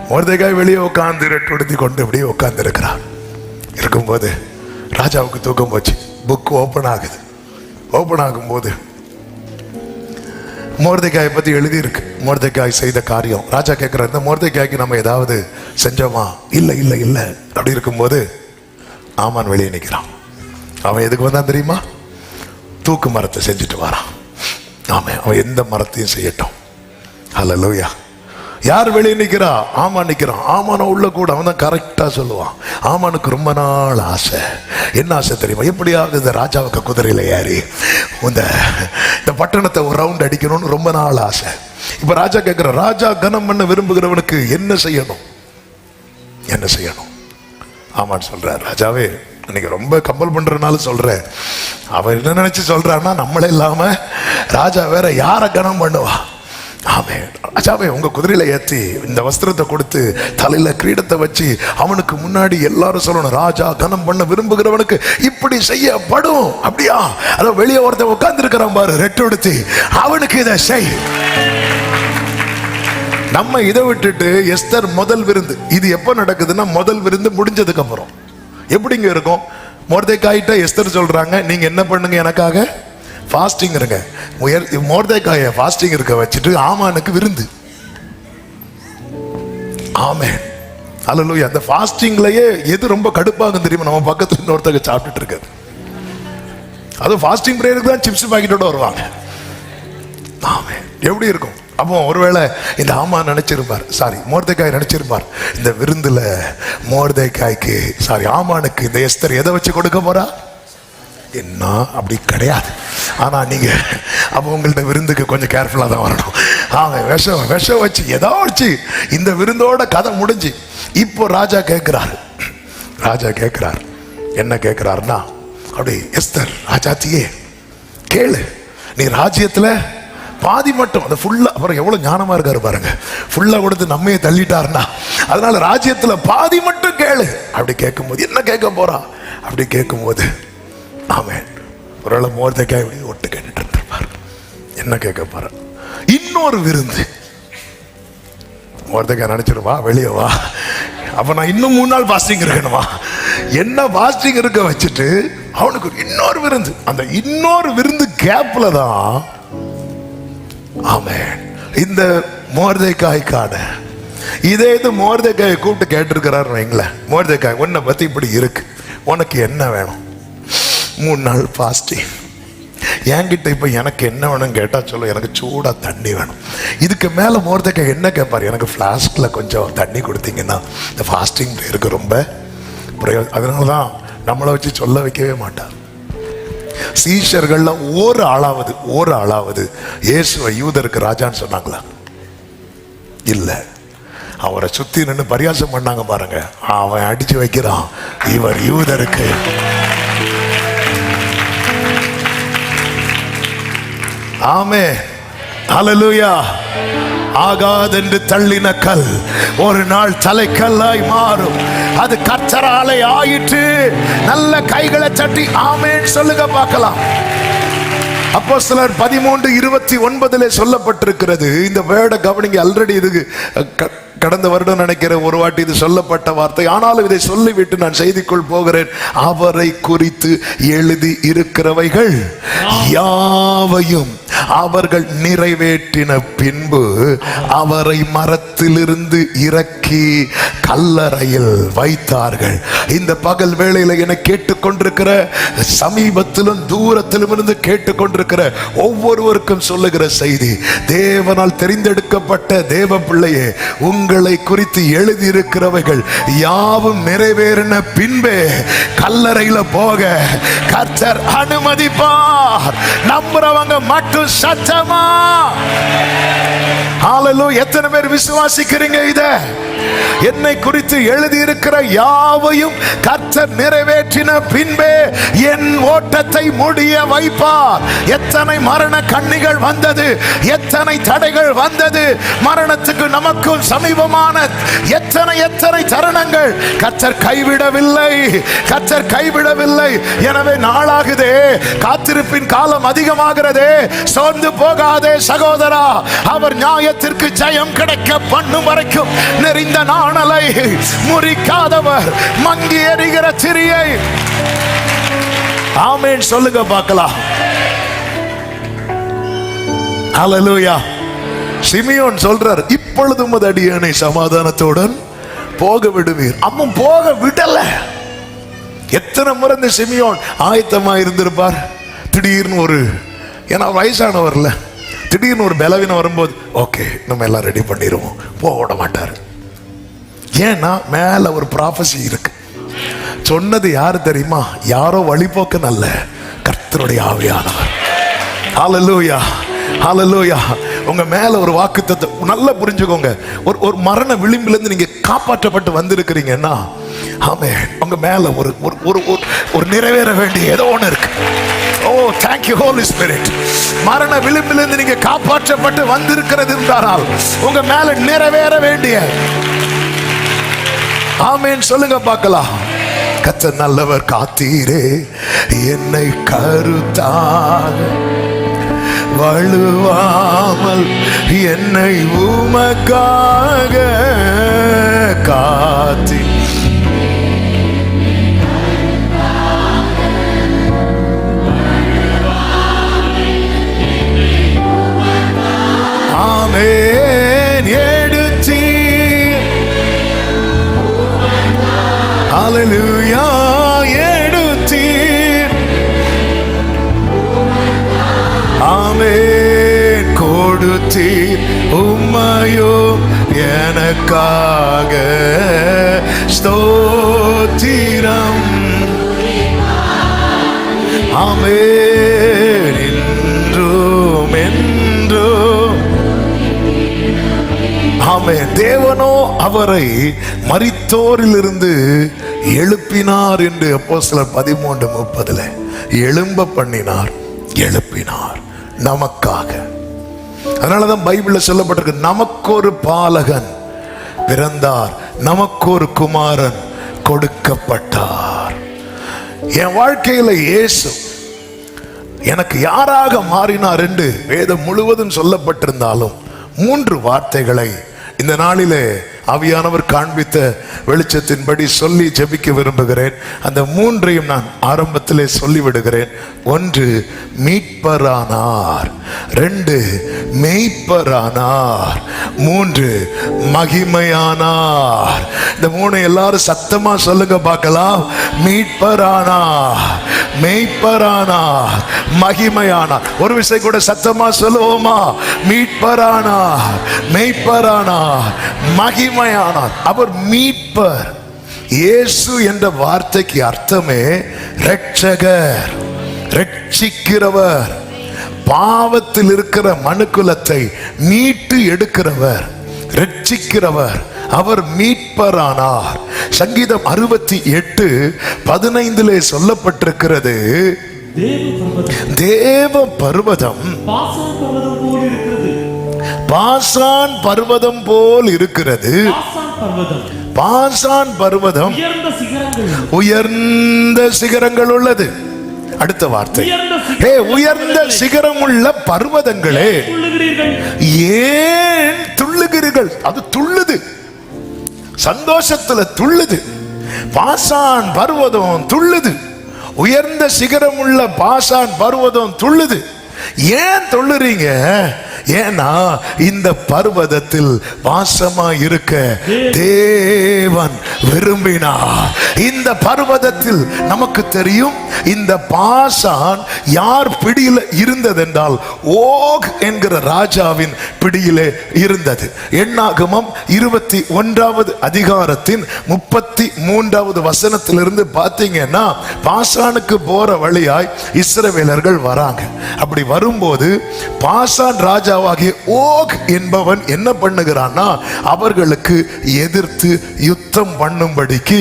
மொர்தெக்காய் வெளியே உட்கார்ந்து ரெட்டுடுத்தி கொண்டு இப்படியே உட்கார்ந்து இருக்கிறார். இருக்கும்போது ராஜாவுக்கு தூக்கம் போச்சு. புக் ஓபன் ஆகுது. ஓபன் ஆகும்போது மொர்தெக்காயை பத்தி எழுதி இருக்கு. மொர்தெக்காய் செய்த காரியம். ராஜா கேட்கிறார், இந்த மொர்தெக்காய்க்கு நம்ம ஏதாவது செஞ்சோமா? இல்ல இல்ல இல்ல. அப்படி இருக்கும்போது ஆமான் வெளியே நிற்கிறான். அவன் எதுக்கு வந்தான் தெரியுமா? தூக்கு மரத்தை செஞ்சுட்டு வரான். ஆமாம். அவன் எந்த மரத்தையும் செய்யட்டும். ஹல்லேலூயா. யார் வெளியே நிற்கிறா? ஆமான் நிற்கிறான். ஆமானை உள்ள கூட அவன் தான் கரெக்டாக சொல்லுவான். ஆமானுக்கு ரொம்ப நாள் ஆசை. என்ன ஆசை தெரியுமா? எப்படியாவது இந்த ராஜாவுக்கு குதிரையில் ஏறி இந்த பட்டணத்தை ஒரு ரவுண்ட் அடிக்கணும்னு ரொம்ப நாள் ஆசை. இப்போ ராஜா கேட்குற, ராஜா கனம் பண்ண விரும்புகிறவனுக்கு என்ன செய்யணும்? என்ன செய்யணும்? ஆமான்னு சொல்றார். ராஜாவே, இன்னைக்கு ரொம்ப கம்பல் பண்றதுனால சொல்றேன். அவன் என்ன நினைச்சு சொல்றான்னா, நம்மளே இல்லாம ராஜா வேற யாரை கனம் பண்ணுவா? ஆமே. ராஜாவே, உங்க குதிரையில ஏற்றி இந்த வஸ்திரத்தை கொடுத்து தலையில கிரீடத்தை வச்சு அவனுக்கு முன்னாடி எல்லாரும் சொல்லணும், ராஜா கனம் பண்ண விரும்புகிறவனுக்கு இப்படி செய்யப்படும். அப்படியா? அதோ வெளியே ஒருத்தன் உட்கார்ந்து இருக்கிறான் பாரு, ரெட்டு எடுத்து, அவனுக்கு இதை செய். நம்ம இதை விட்டுட்டு எஸ்தர் முதல் விருந்து, இது எப்ப நடக்குதுன்னா முதல் விருந்து முடிஞ்சதுக்கு அப்புறம். எப்படிங்க இருக்கும்? மொர்தெக்காயிட்ட எஸ்தர் சொல்றாங்க, நீங்க என்ன பண்ணுங்க, எனக்காக ஃபாஸ்டிங் இருங்க. மொர்தெக்காயை ஃபாஸ்டிங் இருக்க வச்சுட்டு ஆமானுக்கு விருந்து. ஆமென். ஹல்லேலூயா. அந்த ஃபாஸ்டிங்லயே எது ரொம்ப கடுப்பாகும் தெரியுமா? நம்ம பக்கத்துல இன்னொருத்தங்க சாப்பிட்டுட்டு இருக்காது. அதுவும் ஃபாஸ்டிங் பிரேயருக்கு தான் சிப்ஸ் பாக்கெட்டோட வருவாங்க. ஆமென். எப்படி இருக்கும்? அப்போ ஒருவேளை இந்த ஆமான் நினைச்சிருப்பார், மொர்தெக்காய் நினைச்சிருப்பார், இந்த விருந்துல மொர்தெக்காய்க்கு ஆமானுக்கு இந்த எஸ்தர் எதை வச்சு கொடுக்க போறா? என்ன? அப்படி கிடையாது. ஆனா நீங்க அப்போ உங்கள்ட்ட விருந்துக்கு கொஞ்சம் கேர்ஃபுல்லா தான் வரணும். விஷம் வச்சு ஏதோ வச்சு இந்த விருந்தோட கதை முடிஞ்சு. இப்போ ராஜா கேட்கிறார் என்ன கேட்கிறாருன்னா, அப்படி எஸ்தர், ராஜாத்தியே கேளு, நீ ராஜ்யத்துல பாதி மட்டும், அந்த ஃபுல்லா, அப்புறம் எவ்வளவு ஞானமா இருக்காரு பாருங்க, ஃபுல்லா கொடுத்து நம்மையே தள்ளிட்டாருன்னா, அதனால ராஜ்யத்துல பாதி மட்டும் கேளு. அப்படி கேட்கும்போது என்ன கேட்க போறா? அப்படி கேட்கும்போது ஆமென், ஒருவேளை மொர்தெக்காய் இப்படி ஒட்டு கேட்டுட்டு இருப்பார். என்ன கேட்க போற? இன்னொரு விருந்து. மொர்தெக்காய் நினைச்சிருவா வெளியே வா, அப்ப நான் இன்னும் 3 நாள் ஃபாஸ்டிங் இருக்கணுமா? என்ன ஃபாஸ்டிங் இருக்க வச்சுட்டு அவனுக்கு இன்னொரு விருந்து. அந்த இன்னொரு விருந்து கேப்ல தான் ஆமென் இந்த மொர்தெக்காய்க்கான இதே இது மொர்தெக்காயை கூப்பிட்டு கேட்டிருக்கிறாரு வைங்களேன், மொர்தெக்காய் உன்னை பத்தி இப்படி இருக்கு, உனக்கு என்ன வேணும்? 3 நாள் ஃபாஸ்டிங். என்கிட்ட இப்ப எனக்கு என்ன வேணும் கேட்டா சொல்ல, எனக்கு சூடா தண்ணி வேணும். இதுக்கு மேல மொர்தெக்காய் என்ன கேட்பாரு? எனக்கு ஃபிளாஸ்க்ல கொஞ்சம் தண்ணி கொடுத்தீங்கன்னா இந்த ஃபாஸ்டிங் பேருக்கு ரொம்ப பிரயோஜனம். அதனாலதான் நம்மளை வச்சு சொல்ல வைக்கவே மாட்டார். சீஷர்கள்ல ஒரு ஆளாவது இயேசுவை யூதருக்கு ராஜான்னு சொன்னாங்களா? இல்ல. அவரை சுத்தி நின்று பரியாசம் பண்ணாங்க பாருங்க. அவன் அடிச்சு வைக்கிறான், இவர் யூதருக்கு. ஆமே, ஹல்லேலூயா. ஆகாதென்று தள்ளின கல் ஒரு நாள் தலைக்கல்லாய் மாறும். அது கர்த்தராலே ஆயிற்று. நல்ல கைகளை தட்டி ஆமென் சொல்லுங்க பார்க்கலாம். அப்போஸ்தலர் 13:29 சொல்லப்பட்டிருக்கிறது. இந்த வேர்டை கவனிங்க. ஆல்ரெடி இதுக்கு கடந்த வருடம் நினைக்கிற ஒரு வாட்டி இது சொல்லப்பட்ட வார்த்தை. ஆனாலும் இதை சொல்லிவிட்டு நான் செய்திக்குள் போகிறேன். அவரை குறித்து எழுதி இருக்கிறவைகள் யாவையும் அவர்கள் நிறைவேற்றின பின்பு அவரை மரத்திலிருந்து இறக்கி கல்லறையில் வைத்தார்கள். இந்த பகல் வேளையில என கேட்டுக்கொண்டிருக்கிற, சமீபத்திலும் தூரத்திலும் இருந்து கேட்டுக்கொண்டிருக்கிற ஒவ்வொருவருக்கும் சொல்லுகிற செய்தி, தேவனால் தெரிந்தெடுக்கப்பட்ட தேவ பிள்ளையே, உங்களை குறித்து எழுதியிருக்கிறவைகள் யாவும் நிறைவேறின பின்பே கல்லறையில போக கர்த்தர் அனுமதிப்பார். நம்புறவங்க மட்டும் சத்தமா ஹல்லேலூயா. எத்தனை பேர் விசுவாசிக்கிறீங்க? இத என்னை குறித்து எழுதியிருக்கிற யாவையும் கர்த்தர் நிறைவேற்றின பின்பே என் ஓட்டத்தை முடிய வைப்பார். எத்தனை மரண கண்ணிகள் வந்தது, எத்தனை தடைகள் வந்தது, மரணத்துக்கு நமக்கும் சமீபமான எத்தனை தருணங்கள். கர்த்தர் கைவிடவில்லை, கர்த்தர் கைவிடவில்லை. எனவே நாளாகுதே, காத்திருப்பின் காலம் அதிகமாகிறதே, சோர்ந்து போகாதே சகோதரா. அவர் நியாயத்திற்கு ஜெயம் கிடைக்க பண்ணும் வரைக்கும் நெறிந்த நாணலை முறிக்காதவர், மங்கி எறிகிற திரியை. ஆமென் சொல்லுங்க பார்க்கலாம். ஹல்லேலூயா. சிமியோன் சொல்றார், இப்பொழுது உமது அடியேனை சமாதானத்துடன் போக விடுவீர். அவன் போக விடல. எத்தனை முறை இந்த சிமியோன் ஆயத்தமா இருந்திருப்பார். திடீர்னு ஒரு, ஏன்னா வயசானவர்ல, திடீர்னு ஒரு பலவீனம் வரும்போது ஓகே நம்ம எல்லாம் ரெடி பண்ணிடுவோம், போக விட மாட்டார். ஏன்னா மேல ஒரு ப்ராஃபஸி இருக்கு. சொன்னது யாரு தெரியுமா? யாரோ வழிபோக்கு நல்ல கர்த்தருடைய ஆவியானவர். ஹல்லேலூயா, ஹல்லேலூயா. உங்க மேல ஒரு வாக்குத்தத்தம் நல்லா புரிஞ்சுக்கோங்க. ஒரு மரண விளிம்பிலிருந்து நீங்க காப்பாற்றப்பட்டு வந்திருக்கிறீங்கன்னா, ஆமென், உங்க மேல ஒரு ஒரு நிறைவேற வேண்டிய ஏதோ ஒண்ணு இருக்கு. ஓ thank you Holy Spirit. மரண விளிம்பிலிருந்து நீங்க காப்பாற்றப்பட்டு வந்திருக்கிறது என்றால் உங்க மேல நிறைவேற வேண்டிய, ஆமென் சொல்லுங்க பார்க்கலாம். கர்த்தர் நல்லவர், காத்தீரே என்னை கருத்தாக வழுவாமல் என்னை உமக்காக காத்தி. ஆமென் எடுத்தீர். ஹல்லேலூயா. எடுத்தீர். ஆமென் கொடுத்தீர் உம்மையும் எனக்காக. ஸ்தோத்திரம். ஆமென் என்றும் என்றும். ஆமென். தேவனோ அவரை மரித்தோரிலிருந்து எழுப்பினார் என்று அப்போஸ்தலர் 13:30 எழும்ப பண்ணினார், எழுப்பினார் நமக்காக. அதனாலதான் பைபிள்ல சொல்லப்பட்டிருக்கு, நமக்கு ஒரு பாலகன் பிறந்தார், நமக்கு ஒரு குமாரன் கொடுக்கப்பட்டார். என் வாழ்க்கையில இயேசு எனக்கு யாராக மாறினார் என்று வேதம் முழுவதும் சொல்லப்பட்டிருந்தாலும் 3 வார்த்தைகளை இந்த நாளிலே ஆவியானவர் காண்பித்த வெளிச்சத்தின்படி சொல்லி ஜெபிக்க விரும்புகிறேன். அந்த மூன்றையும் நான் ஆரம்பத்திலே சொல்லிவிடுகிறேன். 1, மீட்பரானார். 2, மேய்ப்பரானார். 3, மகிமையானார். இந்த 3 எல்லாரும் சத்தமா சொல்லுங்க பார்க்கலாம். மீட்பரானார், மேய்ப்பரானார், மகிமையானார். ஒரு விஷயம் கூட சத்தமா சொல்லுவோமா? மீட்பரானார், மேய்ப்பரானார், மகிமையானார். அவர் மீட்பர். இயேசு என்ற வார்த்தைக்கு அர்த்தமே இரட்சகர், ரட்சிக்கிறவர், பாவத்தில் இருக்கிற மனுக்குலத்தை மீட்டு எடுக்கிறவர், ரட்சிக்கிறவர். அவர் மீட்பரானார். சங்கீதம் 68:15 சொல்லப்பட்டிருக்கிறது, தேவ பர்வதம் பாசான் பர்வதம் போல் இருக்கிறது. பாசான் பர்வதம் உயர்ந்த சிகரங்கள் உள்ளது. அடுத்த வார்த்தை, உயர்ந்த சிகரம் உள்ள பர்வதங்களே ஏன் துள்ளுகிறீர்கள்? அது துள்ளுது, சந்தோஷத்துல துள்ளுது. பாசான் பர்வதம் துள்ளுது. உயர்ந்த சிகரம் உள்ள பாசான் பர்வதம் துள்ளுது. ஏன் துள்ளுறீங்க? ஏன்னா இந்த பர்வதத்தில் வாசமா இருக்க தேவன் விரும்பினார். இந்த பர்வதத்தில் நமக்கு தெரியும், இந்த பாசான் யார் பிடியில இருந்ததென்றால் ஓக் என்கிற ராஜாவின் பிடியிலே இருந்தது. எண்ணாகமம் 21 அதிகாரத்தின் 33 வசனத்திலிருந்து பார்த்தீங்கன்னா, பாசானுக்கு போற வழியாய் இஸ்ரவேலர்கள் வராங்க. அப்படி வரும்போது பாசான் ராஜாவாகிய ஓக் என்பவன் என்ன பண்ணுகிறான்னா, அவர்களுக்கு எதிர்த்து யுத்தம் பண்ணும்படிக்கு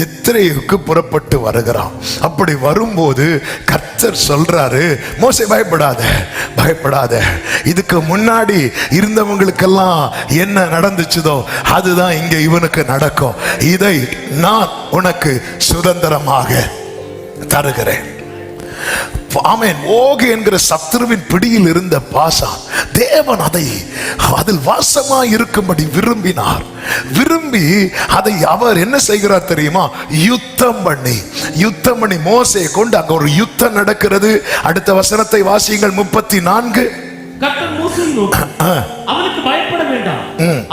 எத்திரேயுக்கு புறப்பட்டு வருகிறான். அப்படி வரும்போது கர்த்தர் சொல்றாரு, மோசே பயப்படாத, பயப்படாத. இதுக்கு முன்னாடி இருந்தவங்களுக்கெல்லாம் என்ன நடந்துச்சதோ அதுதான் இங்க இவனுக்கு நடக்கும். இதை நான் உனக்கு சுதந்திரமாக தருகிறேன். ஆமென். ஓகு என்கிற சத்துருவின் பிடியில் இருந்த பாசான், தேவன் அதை அதில் வாசமா இருக்கும்படி விரும்பினார். விரும்பி அதை அவர் என்ன செய்கிறார் தெரியுமா? யுத்தம் பண்ணி மோசே கொண்டு அங்க ஒரு யுத்தம் நடக்கிறது. அடுத்த வசனத்தை வாசியுங்கள். 34. கர்த்தர் மோசேயை நோக்கி, அவனுக்கு பயப்பட வேண்டாம்,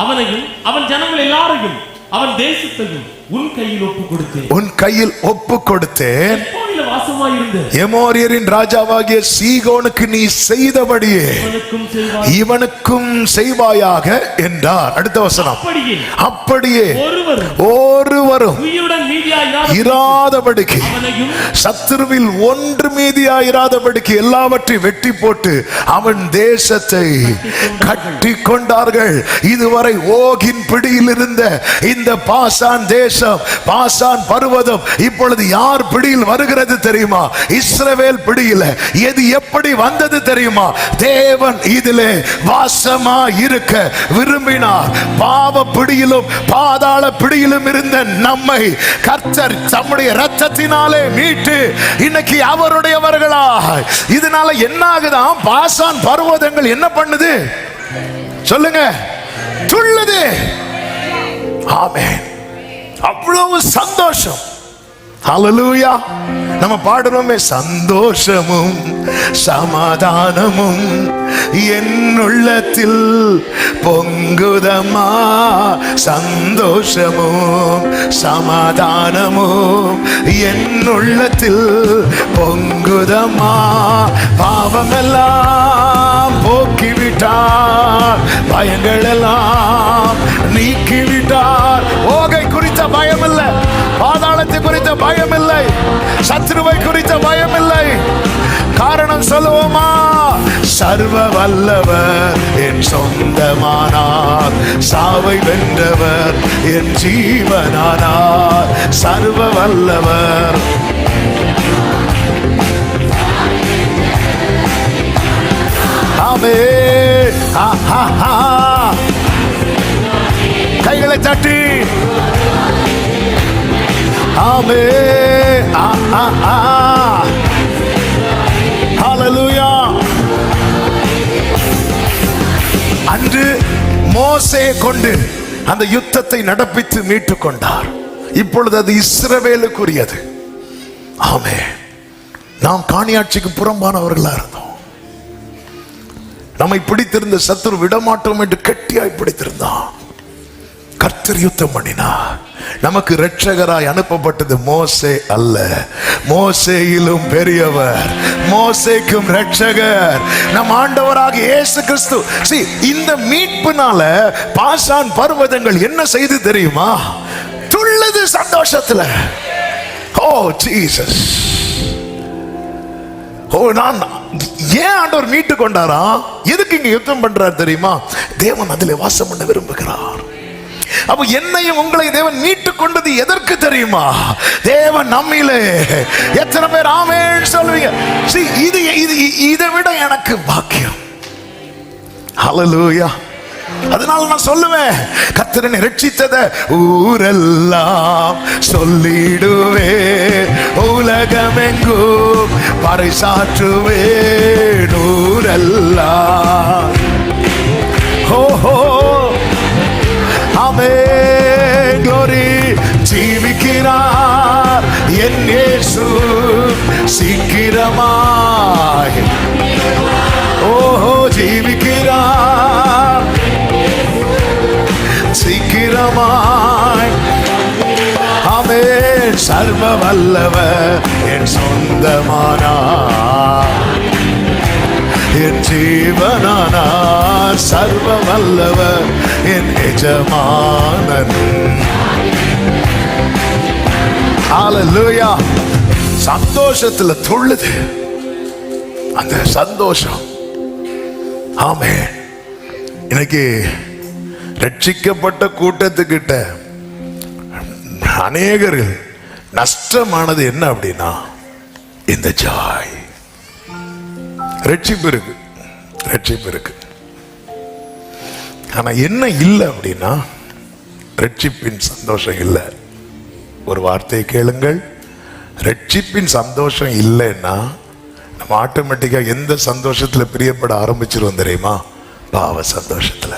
அவனையும் அவன் ஜனங்கள் எல்லாரையும் அவன் தேசத்தையும் உன் கையில் ஒப்பு கொடுத்தேன். எமோரியரின் ராஜாவாகிய சீகோனுக்கு நீ செய்தபடியே இவனுக்கும் செய்வாயாக என்றார். அடுத்த வசனம், அப்படியே ஒருவரும் இராதபடிக்கு, சத்துருவில் ஒன்று மீதியாயிராதபடிக்கு எல்லாவற்றையும் வெட்டி போட்டு அவன் தேசத்தை கட்டி கொண்டார்கள். இதுவரை ஓகின் பிடியில் இருந்த இந்த பாசான் தேசம், பாசான் பர்வதம் இப்பொழுது யார் பிடியில் வருகிறது தெரியுமா? இஸ்ரவேல் பிடியில. எது எப்படி வந்தது தெரியுமா? தேவன் இதிலே வாசமா இருக்க விரும்பினார். பாவ பிடியிலும் பாதாள பிடியிலும் இருந்த நம்மை கர்த்தர் தம்முடைய இரத்தத்தினாலே மீட்டு இன்னைக்கு அவருடையவர்களா. இதனால என்ன ஆகுதான்? பாசான் பர்வதங்கள் என்ன பண்ணுது சொல்லுங்க? துள்ளுது. ஆமென். அவ்வளவு சந்தோஷம். ஹல்லேலூயா. நம்ம பாடுறோமே, சந்தோஷமும் சமாதானமும் என் உள்ளத்தில் பொங்குதம்மா. சந்தோஷமும் சமாதானமும் என் உள்ளத்தில் பொங்குதம்மா. பாவமெல்லாம் போக்கிவிட்டார், பயங்கள் எல்லாம் நீக்கிவிட்டார். ஓகை குறித்த பயம் இல்லை, பாதாளத்தை குறித்த பயம் இல்லை, சத்ருவை குறித்த பயம் இல்லை. காரணம் சொல்லுவோமா? சர்வ வல்லவர் என் சொந்தமானார், சாவை வென்றவர் என் ஜீவனானார். சர்வ வல்லவர். ஆமென். கைகளை தட்டி ஆமென். ஹல்லேலூயா. அன்று மோசேயை கொண்டு அந்த யுத்தத்தை நடப்பித்து மீட்டு கொண்டார். இப்பொழுது அது இஸ்ரவேலுக்குரியது. ஆமென். நாம் காணியாட்சிக்கு புறம்பானவர்களா இருந்தோம். நம்மை பிடித்திருந்த சத்துரு விடமாட்டோம் என்று கெட்டியாய் பிடித்திருந்தான். கர்த்தர் யுத்தம் பண்ணினார். நமக்கு இரட்சகராய் அனுப்பப்பட்டது மோசே அல்ல, மோசேயிலும் பெரியவர், மோசேக்கும் இரட்சகர் நம் ஆண்டவராக இயேசு கிறிஸ்து. இந்த மீட்பினால பாசான் பர்வதங்கள் என்ன செய்து தெரியுமா? துள்ளது சந்தோஷத்துல. ஓ ஜீசஸ், ஓ நான் ஏன் ஆண்டவர் மீட்டு கொண்டாரா? எதுக்கு இங்க யுத்தம் பண்றார் தெரியுமா? தேவன் அதிலே வாசம் பண்ண விரும்புகிறார். அப்ப என்னையும் உங்களை தேவன் மீட்டு கொண்டது எதற்கு தெரியுமா? தேவன் நம்மிலே. எத்தனை பேர் ஆமென் சொல்வீங்க? இதை விட எனக்கு பாக்கியம். ஹல்லேலூயா. அதனால நான் சொல்லுவேன், கர்த்தரை ரட்சித்ததை ஊரெல்லாம் சொல்லிடுவே, உலகமெங்கும் பறைசாற்றுவே ஊரெல்லாம். ஓஹோ ஆமென், glory. ஜீவிக்கிறார் என் இயேசு சீக்கிரமாய். ஓஹோ ஜீவிக்கிறார் சீக்கிரமாய். ஆமென். சர்வ வல்லவர் என் சொந்தமானார், என் ஜீவனானார். சர்வ வல்லவர் என் எஜமானன். ஹல்லேலூயா. சந்தோஷத்துல துள்ளுது அந்த சந்தோஷம். ஆமென். இன்னைக்கு ரட்சிக்கப்பட்ட கூட்டத்துக்கிட்ட அநேகர் நஷ்டமானது என்ன அப்படின்னா, இந்த ஜாய். ரட்சிப்பு இருக்கு, ரட்சிப்பு இருக்கு. ஆனா என்ன இல்லை அப்படின்னா, ரட்சிப்பின் சந்தோஷம் இல்லை. ஒரு வார்த்தையை கேளுங்கள், ரட்சிப்பின் சந்தோஷம் இல்லைன்னா நம்ம ஆட்டோமேட்டிக்கா எந்த சந்தோஷத்துல பிரியப்பட ஆரம்பிச்சிருவோம் தெரியுமா? பாவ சந்தோஷத்துல.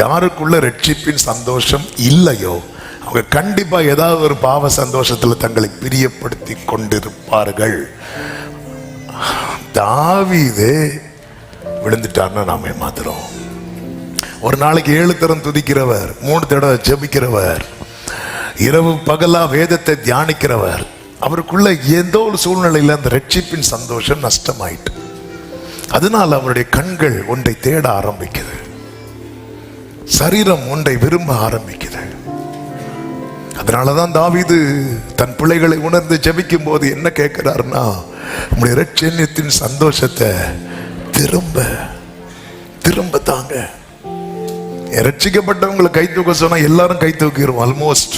யாருக்குள்ள ரட்சிப்பின் சந்தோஷம் இல்லையோ அவங்க கண்டிப்பா ஏதாவது ஒரு பாவ சந்தோஷத்துல தங்களை பிரியப்படுத்தி கொண்டிருப்பார்கள். தாவீது விழுந்துட்டார்னா நாம ஏமாத்துறோம். ஒரு நாளைக்கு 7 தரம் துதிக்கிறவர், 3 தடவை ஜெபிக்கிறவர், இரவு பகலா வேதத்தை தியானிக்கிறவர், அவருக்குள்ள ஏதோ ஒரு சூழ்நிலையில அந்த ரட்சிப்பின் சந்தோஷம் நஷ்டமாயிட்டு. அதனால அவருடைய கண்கள் ஒன்றை தேட ஆரம்பிக்குது, சரீரம் ஒன்றை விரும்ப ஆரம்பிக்குது. அதனாலதான் தாவீது தன் பிள்ளைகளை உணர்ந்து ஜெபிக்கும் போது என்ன கேட்கிறாருன்னா, உங்களுடைய இரட்சணியத்தின் சந்தோஷத்தை திரும்ப திரும்ப தாங்க. ரட்சிக்கப்பட்டவங்களை கை தூக்க சொன்னா எல்லாரும் கை தூக்கிடுவோம் ஆல்மோஸ்ட்.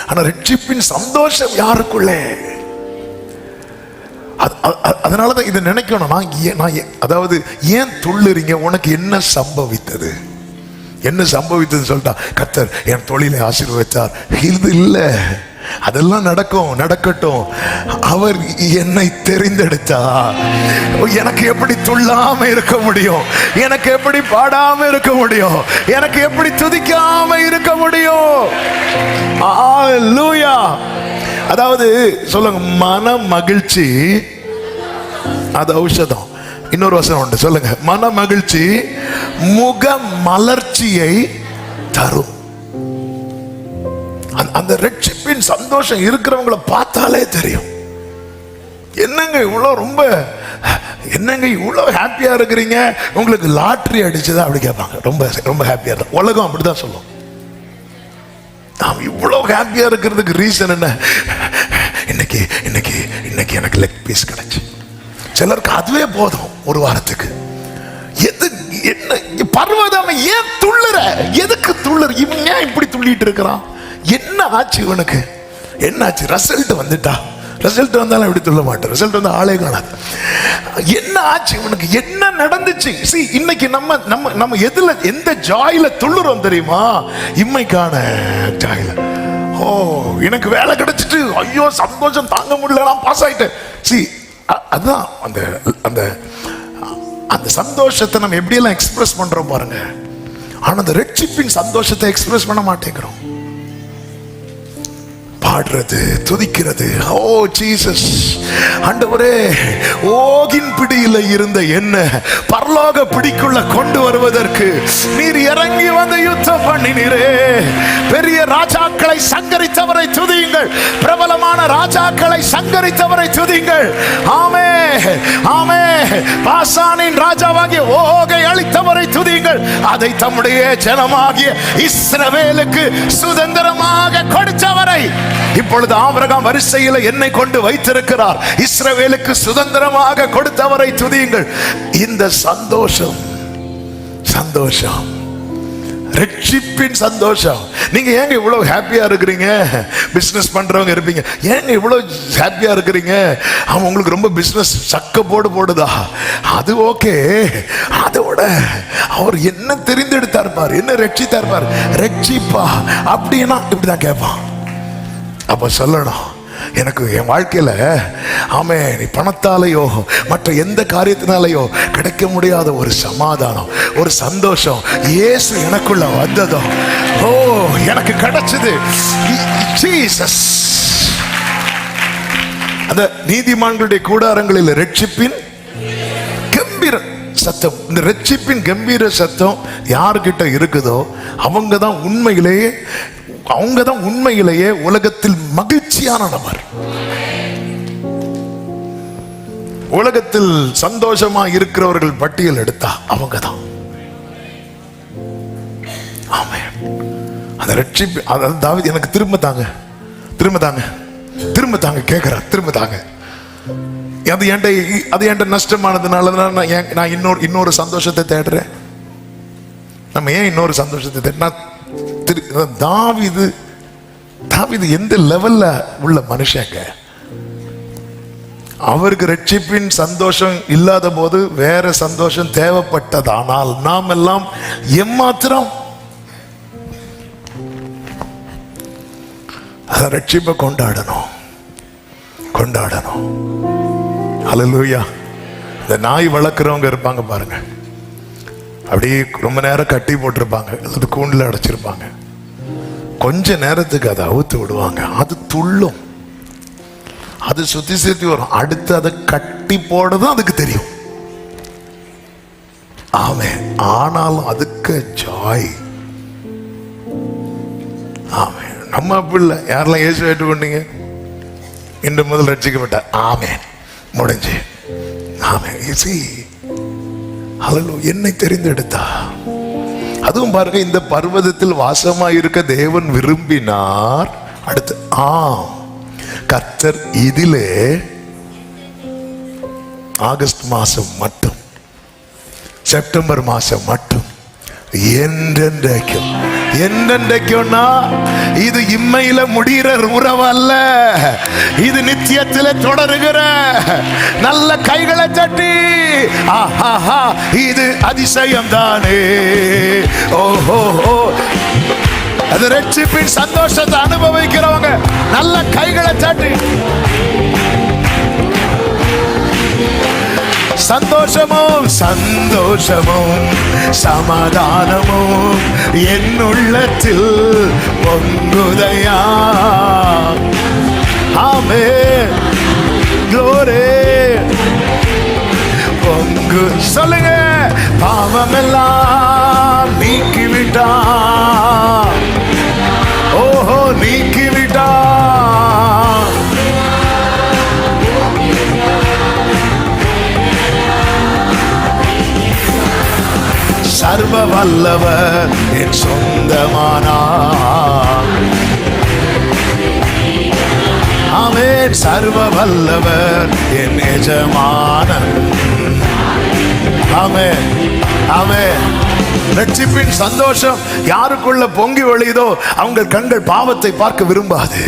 ஆனா ரட்சிப்பின் சந்தோஷம் யாருக்குள்ளே? அதனாலதான் இதை நினைக்கணும். அதாவது ஏன் துள்ளுறீங்க? உனக்கு என்ன சம்பவித்தது? என்ன சம்பவித்தது சொல்லிட்டா, கர்த்தர் என் தொழிலை ஆசீர்வதித்தார். இது இல்லை, அதெல்லாம் நடக்கட்டும். அவர் என்னை தெரிந்தெடுத்தார். எனக்கு எப்படி துள்ளாம இருக்க முடியும்? எனக்கு எப்படி பாடாம இருக்க முடியும்? எனக்கு எப்படி துதிக்காம இருக்க முடியும்? ஹல்லேலூயா. அதாவது சொல்லுங்க, மன மகிழ்ச்சி அது ஔஷதம். இன்னொரு வசனம் உண்டு, சொல்லுங்க, மன மகிழ்ச்சி முக மலர்ச்சியை தரும். அந்த ரட்சிப்பின் சந்தோஷம் இருக்கிறவங்களை பார்த்தாலே தெரியும். என்னங்க இவ்வளவு ஹாப்பியா இருக்கிறீங்க? உங்களுக்கு லாட்டரி அடிச்சதா? அப்படி கேட்பாங்க. ரொம்ப ஹாப்பியா தான். உலகம் அப்படிதான் சொல்லும். நாம் இவ்வளவு ஹாப்பியா இருக்கிறதுக்கு ரீசன் என்ன? இன்னைக்கு இன்னைக்கு இன்னைக்கு எனக்கு லெக் பீஸ் கிடைச்சு. சிலருக்கு அதுவே போதும் ஒரு வாரத்துக்கு. என்ன பர்வதம் ஏன் துள்ளுற? எதுக்கு துள்ளுற? இவன் ஏன் இப்படி துள்ளிட்டு இருக்கிறான்? என்ன ஆச்சு இவனுக்கு? என்ன ஆச்சு? ரிசல்ட் வந்துட்டா? ரிசல்ட் வந்தாலும் இப்படி துள்ள மாட்டேன். ரிசல்ட் வந்து ஆளே காணாது. என்ன ஆச்சு இவனுக்கு? என்ன நடந்துச்சு? இன்னைக்கு நம்ம எதுல, எந்த ஜாயில துள்ளுறோம் தெரியுமா? இம்மைக்கான ஜாயில. ஓ, எனக்கு வேலை கிடைச்சிட்டு, ஐயோ சந்தோஷம் தாங்க முடியல, நான் பாஸ் ஆயிட்டேன். அதான் அந்த அந்த சந்தோஷத்தை நம்ம எப்படியெல்லாம் எக்ஸ்பிரஸ் பண்றோம் பாருங்க. ஆனா அந்த ரட்சிப்பின் சந்தோஷத்தை எக்ஸ்பிரஸ் பண்ண மாட்டேங்கிறோம். பாடுறது, துதிக்கிறது, ஓ ஜீசஸ், ஆண்டவரே, ஓகின் பிடியில இருந்த என்ன பரலோக பிடிக்குள்ள கொண்டு வருவதற்கு நீர் இறங்கி வந்து யுத்தம் பண்ணினீரே. பெரிய ராஜாக்களை சங்கரித்தவரை துதியுங்கள், பிரபலமான ராஜாக்களை சங்கரித்தவரை துதியுங்கள். ஆமே ஆமே. பாசானின் ராஜாவாகிய ஓகை அளித்தவரை துதியுங்கள். அதை தம்முடைய ஜனமாகிய இஸ்ரவேலுக்கு சுதந்திரமாக கொடுத்தவரை இப்பொழுது ஆபிரகாம் வரிசையில் என்னை கொண்டு வைத்திருக்கிறார். இஸ்ரவேலுக்கு சுதந்திரமாக கொடுத்தவரை துதியுங்கள். இந்த சந்தோஷம், சந்தோஷம், ரட்சிப்பின் சந்தோஷம். நீங்க ஏங்க இவ்வளவு ஹாப்பியா இருக்கிறீங்க? பிசினஸ் பண்றவங்க இருப்பீங்க, ஏங்க இவ்வளவு ஹாப்பியா இருக்கிறீங்க? அவன் உங்களுக்கு ரொம்ப பிசினஸ் சக்க போடுதா? அது ஓகே. அதோட அவர் என்ன தெரிந்தெடுத்தார் பார், என்ன ரட்சித்தார் பார். ரட்சிப்பா அப்படின்னா இப்படிதான் கேட்பான். அப்ப சொல்லணும், எனக்கு என் வாழ்க்கையில ஆமே நீ பணத்தாலேயோ மற்ற எந்த காரியத்தினாலேயோ கிடைக்க முடியாத ஒரு சமாதானம், ஒரு சந்தோஷம் இயேசு எனக்குள்ள வந்ததோ, ஓ எனக்கு கிடைச்சது ஜீசஸ். அந்த நீதிமான்களுடைய கூடாரங்களில் ரட்சிப்பின் கம்பீர சத்தம், இந்த ரட்சிப்பின் கம்பீர சத்தம் யார்கிட்ட இருக்குதோ அவங்க தான் உண்மையிலேயே உலகத்தில் மகிழ்ச்சியான நபர். உலகத்தில் சந்தோஷமா இருக்கிறவர்கள் பட்டியல் எடுத்தா அவங்க தான். ஆமென். அந்த ரட்சிப்பு, அதாவது எனக்கு திரும்ப தாங்க, திரும்ப தாங்க, திரும்ப தாங்க கேட்கிறார், திரும்ப தாங்க. அது என்கிட்ட நஷ்டமானதுனால நான் இன்னொரு சந்தோஷத்தை தேடுறேன். நம்ம ஏன் இன்னொரு சந்தோஷத்தை தேடினா, தாவீது எந்த லெவல்ல உள்ள மனுஷங்க. அவருக்கு ரட்சிப்பின் சந்தோஷம் இல்லாத போது வேற சந்தோஷம் தேவைப்பட்டதானால் நாம் எல்லாம் எம்மாத்திரம் ரட்சிப்பை கொண்டாடணும். ஹல்லேலூயா. இந்த நாய் வளர்க்குறவங்க இருப்பாங்க பாருங்க, அப்படியே ரொம்ப நேரம் கட்டி போட்டிருப்பாங்க, அது கூண்டில் அடைச்சிருப்பாங்க. கொஞ்ச நேரத்துக்கு அதை அவுத்து விடுவாங்க, அது துள்ளும், அது சுத்தி வரும். அடுத்து அதை கட்டி போடுறதும் அதுக்கு தெரியும். ஆமே. ஆனாலும் அதுக்கு ஜாய். ஆமே. நம்ம அப்படி இல்லை. யாரெல்லாம் இயேசு ஏற்றுக்கொண்டீங்க? இன்று முதல் ரட்சிக்கப்பட்டார். ஆமே, முடிஞ்சு. ஆமே. என்னை தெரிந்தெடுத்தா. அதுவும் பாருங்க, இந்த பர்வதத்தில் வாசமா இருக்க தேவன் விரும்பினார். அடுத்து கர்த்தர் இதிலே ஆகஸ்ட் மாசம் மட்டும், செப்டம்பர் மாசம் மட்டும், என்றென்றைக்கும். என்னென்றைக்கும்னா இது இம்மையில முடிகிற உறவு அல்ல, இது நித்தியத்திலே தொடருகிற. நல்ல கைகளை தட்டி இது அதிசயம் தானே. ஓஹோ, அது ரட்சிப்பின் சந்தோஷத்தை அனுபவிக்கிறவங்க நல்ல கைகளை தட்டி. சந்தோஷமும் சமாதானமும் என் உள்ளத்தில் பொங்குதையா. ஆமென். க்ளோரி. பொங்கு. சொல்லுங்க. பாவமெல்லாம் நீக்கிவிட்டா. ஓஹோ, நீக்கிவிட்டா. சர்வ வல்லவர் என் சொந்தமானார். ஆமென். சர்வ வல்லவர் என் எஜமானன். ஆமென், ஆமென். ரட்சிப்பின் சந்தோஷம் யாருக்குள்ள பொங்கி வழியுதோ அவங்க கண்கள் பாவத்தை பார்க்க விரும்பாது,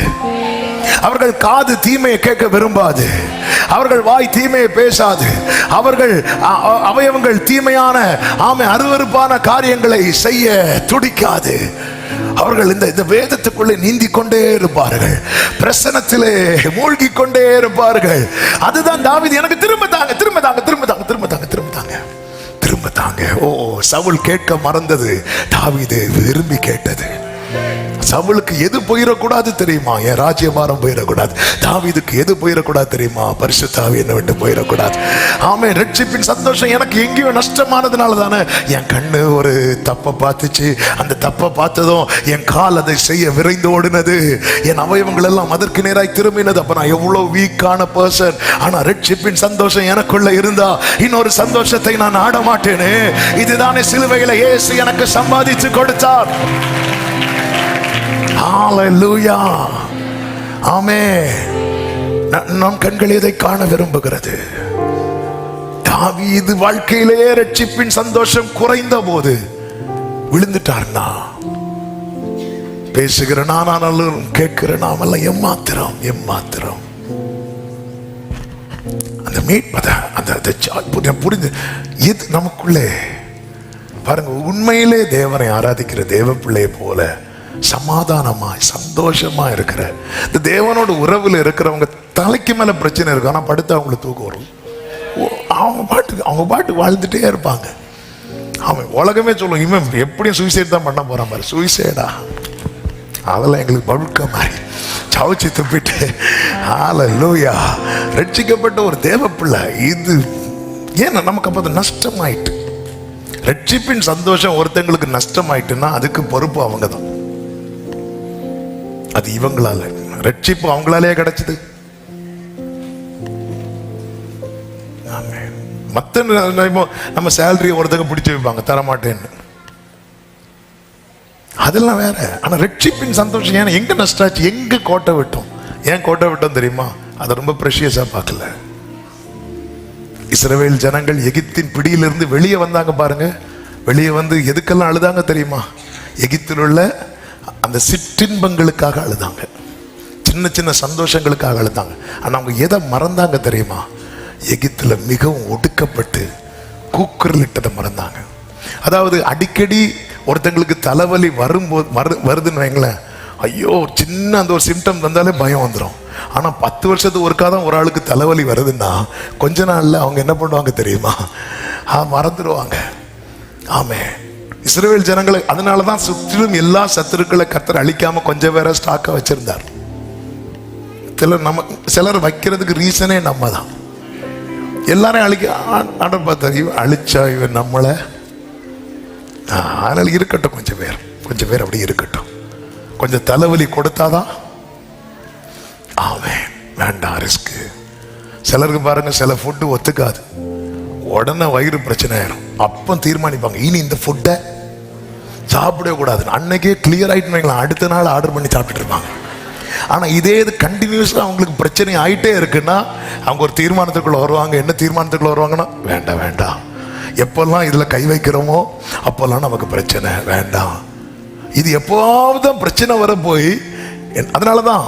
அவர்கள் காது தீமையை கேட்க விரும்பாது, அவர்கள் வாய் தீமையை பேசாது, அவர்கள் அவயவங்கள் தீமையான அருவருப்பான காரியங்களை செய்ய துடிக்காது. அவர்கள் இந்த வேதத்துக்குள்ளே நீந்தி கொண்டே இருப்பார்கள், பிரசனத்திலே மூழ்கி கொண்டே இருப்பார்கள். அதுதான் தாவீது, எனக்கு திரும்ப தாங்க, திரும்ப தாங்க, திரும்ப தாங்க, திரும்ப தாங்க, திரும்ப தாங்க, திரும்ப தாங்க. கேட்டாங்க. ஓ, சவுல் கேட்க மறந்தது தாவீது விரும்பி கேட்டது. சவுலுக்கு எது போயிடக்கூடாது தெரியுமா? என் ராஜ்யபாரம் போயிடக்கூடாது. தாவீதுக்கு எது போயிடக்கூடாது தெரியுமா? பரிசுத்த ஆவி என்னை விட்டு போயிடக்கூடாது. ஆமென். ரட்சிப்பின் சந்தோஷம் எனக்கு எங்கேயோ நஷ்டமானதுனால தானே. என் கண்ணு ஒரு தப்பை பார்த்துச்சு, அந்த தப்பை பார்த்ததும் என் கால் அதை செய்ய விரைந்து ஓடினது, என் அவயவங்கள் எல்லாம் அதற்கு நேராய் திரும்பினது. அப்ப நான் எவ்வளவு வீக்கான பர்சன். ஆனா ரட்சிப்பின் சந்தோஷம் எனக்குள்ள இருந்தா இன்னொரு சந்தோஷத்தை நான் ஆட மாட்டேனே. இதுதானே சிலுவையில இயேசு எனக்கு சம்பாதிச்சு கொடுத்தார். ஹalleluya. ஆமென். நம் கண்கள் இதை காண விரும்புகிறது. தாவீது வாழ்க்கையிலே ரட்சிப்பின் சந்தோஷம் குறைந்த போது விழுந்துட்டார்னா, பேசுகிற நானாலும் கேட்கிற நாமெல்லாம் எம்மாத்திரம். அந்த மீட்பதை அந்த புரிந்து இது நமக்குள்ளே பாருங்க. உண்மையிலே தேவனை ஆராதிக்கிற தேவ பிள்ளையை போல சமாதானமாய் சந்தோஷமா இருக்கிற இந்த தேவனோட உறவுல இருக்கிறவங்க தலைக்கு மேல பிரச்சனை இருக்கும், ஆனா படுத்து அவங்களுக்கு தூக்கம் வரும். அவங்க பாட்டு வாழ்ந்துட்டே இருப்பாங்க. அவன் உலகமே சொல்லுவோம், இவன் எப்படியும் சூசைட் தான் பண்ண போறான் பாரு. சூசைடா அதெல்லாம் எங்களுக்கு பழுக்க மாதிரி சவுச்சி துப்பிட்டு. ஹalleluya. ரட்சிக்கப்பட்ட ஒரு தேவ பிள்ளை இது. ஏன்னா நமக்கு அப்போ நஷ்டமாயிட்டு. ரட்சிப்பின் சந்தோஷம் ஒருத்தங்களுக்கு நஷ்டமாயிட்டுன்னா அதுக்கு பொறுப்பு அவங்க தான். அது இவங்களால. ரட்சிப்பு அவங்களாலே கிடைச்சது. மற்ற நம்ம சேலரி ஒருத்தங்க பிடிச்சி வைப்பாங்க, தரமாட்டேன்னு, அதெல்லாம் வேற. ஆனா ரட்சிப்பின் சந்தோஷம் ஏன்னா எங்க நஷ்டாச்சு, எங்க கோட்டை விட்டோம். ஏன் கோட்டை விட்டோம் தெரியுமா? அதை ரொம்ப ப்ரெஷியஸா பார்க்கல. இஸ்ரவேல் ஜனங்கள் எகிப்தின் பிடியிலிருந்து வெளியே வந்தாங்க பாருங்க. வெளியே வந்து எதுக்கெல்லாம் அழுதாங்க தெரியுமா? எகிப்தில் உள்ள அந்த சிற்றின்பங்களுக்காக அழுதாங்க, சின்ன சின்ன சந்தோஷங்களுக்காக அழுதாங்க. ஆனா அவங்க எதை மறந்தாங்க தெரியுமா? எகிப்துல மிகவும் ஒடுக்கப்பட்டு கூக்குரலிட்டதை மறந்தாங்க. அதாவது அடிக்கடி ஒருத்தங்களுக்கு தலைவலி வருதுன்னு வைங்களேன், ஐயோ சின்ன அந்த ஒரு சிம்டம் வந்தாலே பயம் வந்துடும். ஆனா 10 வருஷத்துக்கு ஒருக்காதான் ஒரு ஆளுக்கு தலைவலி வருதுன்னா கொஞ்ச நாள்ல அவங்க என்ன பண்ணுவாங்க தெரியுமா? மறந்துடுவாங்க. ஆமே. இஸ்ரவேல் ஜனங்களை அதனாலதான் சுற்றிலும் எல்லா சத்துருக்களை கர்த்தர் அழிக்காம கொஞ்சம் வேற ஸ்டாக்கா வச்சிருந்தார். சிலர் வைக்கிறதுக்கு ரீசனே நம்ம தான். எல்லாரையும் அழிக்க பார்த்தாரு, அழிச்சா இவன் நம்மளை. அதனால இருக்கட்டும், கொஞ்சம் பேர் அப்படி இருக்கட்டும். கொஞ்சம் தலைவலி கொடுத்தாதான். ஆமென். வேண்டாம் ரிஸ்க். சிலருக்கு பாருங்க சில ஃபுட்டு ஒத்துக்காது, உடனே வயிறு பிரச்சனை ஆயிரும். அப்போ தீர்மானிப்பாங்க இனி இந்த ஃபுட்டை சாப்பிடவே கூடாது. அன்னைக்கே கிளியர் ஆயிட்டு வைங்களேன், அடுத்த நாள் ஆர்டர் பண்ணி சாப்பிட்டுட்டு இருப்பாங்க. ஆனா இதே இது கண்டினியூஸா அவங்களுக்கு பிரச்சனை ஆயிட்டே இருக்குன்னா அவங்க ஒரு தீர்மானத்துக்குள்ள வருவாங்க. என்ன தீர்மானத்துக்குள்ள வருவாங்கன்னா, வேண்டாம், எப்பெல்லாம் இதுல கை வைக்கிறோமோ அப்பெல்லாம் நமக்கு பிரச்சனை, வேண்டாம். இது எப்போதான் பிரச்சனை வர போய், அதனாலதான்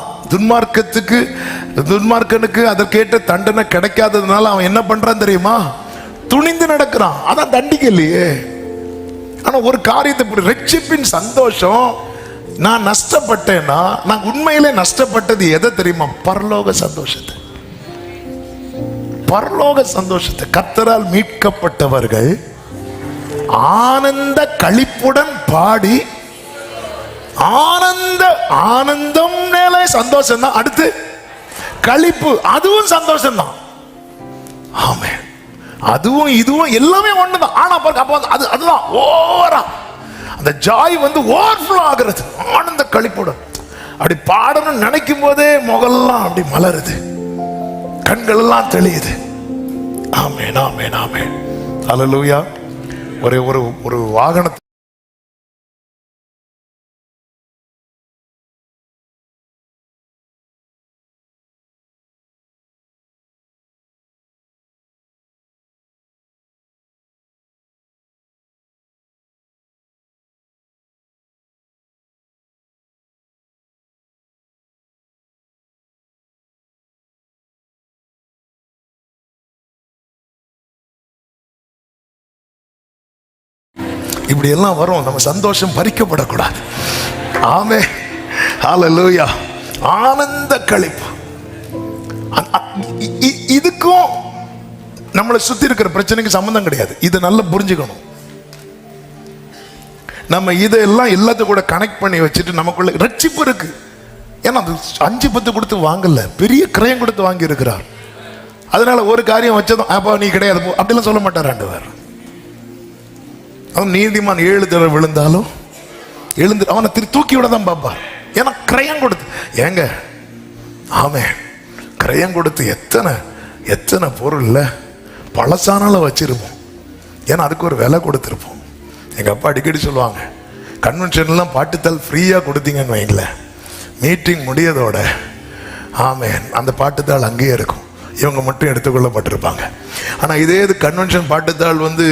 துன்மார்க்கனுக்கு அதற்கேற்ற தண்டனை கிடைக்காததுனால அவன் என்ன பண்றான் தெரியுமா? துணிந்து நடக்கிறான். அதான் தண்டிக்க இல்லையே. ஆனா ஒரு காரியத்தை, ரட்சிப்பின் சந்தோஷம், நான் நஷ்டப்பட்டேன்னா நான் உண்மையிலே நஷ்டப்பட்டது எதை தெரியுமா? பரலோக சந்தோஷத்தை. பரலோக சந்தோஷத்தை. கர்த்தரால் மீட்கப்பட்டவர்கள் ஆனந்த களிப்புடன் பாடி, ஆனந்தம் மேலே சந்தோஷம் தான், அடுத்து களிப்பு, அதுவும் சந்தோஷம் தான். ஆமே. அதுவும் இதுவும் எல்லாமே ஒண்ணுதான். ஆனா அதுதான் ஓவரா அந்த ஜாய் வந்து ஓவர்ஃப்ளோ ஆகிறது. ஆனந்த களிப்புடன் அப்படி பாடணும்னு நினைக்கும் போதே முகெல்லாம் அப்படி மலருது, கண்கள் எல்லாம் தெளியுது. ஆமென், ஆமென், ஆமென். ஹல்லேலூயா. ஒரு வாகனத்தை இப்படி எல்லாம் வரும். நம்ம சந்தோஷம் பறிக்கப்படக்கூடாது. ஆமே. ஹல்லேலூயா. ஆனந்த களிப்பு. இதுக்கும் நம்மளை சுத்தி இருக்கிற பிரச்சனைக்கு சம்பந்தம் கிடையாது. இதை நல்லா புரிஞ்சுக்கணும். நம்ம இதெல்லாம் எல்லாத்தையும் கூட கனெக்ட் பண்ணி வச்சுட்டு நமக்குள்ள ரட்சிப்பு இருக்கு. ஏன்னா அது 5-10 கொடுத்து வாங்கல, பெரிய கிரயம் கொடுத்து வாங்கி இருக்கிறார். அதனால ஒரு காரியம் வச்சதும் அப்பா நீ கிடையாது போ அப்படிலாம் சொல்ல மாட்டார் ஆண்டவர். அவன் நீதிமான் 7 தடவை விழுந்தாலும் எழுந்து அவனை தூக்கி விட தான் பார்ப்பார். ஏன்னா கிரயம் கொடுத்து ஏங்க ஆமே கிரயம் கொடுத்து எத்தனை பொருள் இல்லை பழசானாலும் வச்சிருப்போம். ஏன்னா அதுக்கு ஒரு விலை கொடுத்துருப்போம். எங்கள் அப்பா அடிக்கடி சொல்லுவாங்க, கன்வென்ஷன்லாம் பாட்டுத்தாள் ஃப்ரீயாக கொடுத்தீங்கன்னு வைங்களேன், மீட்டிங் முடியதோட ஆமேன் அந்த பாட்டுத்தாள் அங்கேயே இருக்கும், இவங்க மட்டும் எடுத்துக்கொள்ளப்பட்டிருப்பாங்க. ஆனால் இதே இது கன்வென்ஷன் பாட்டுத்தாள் வந்து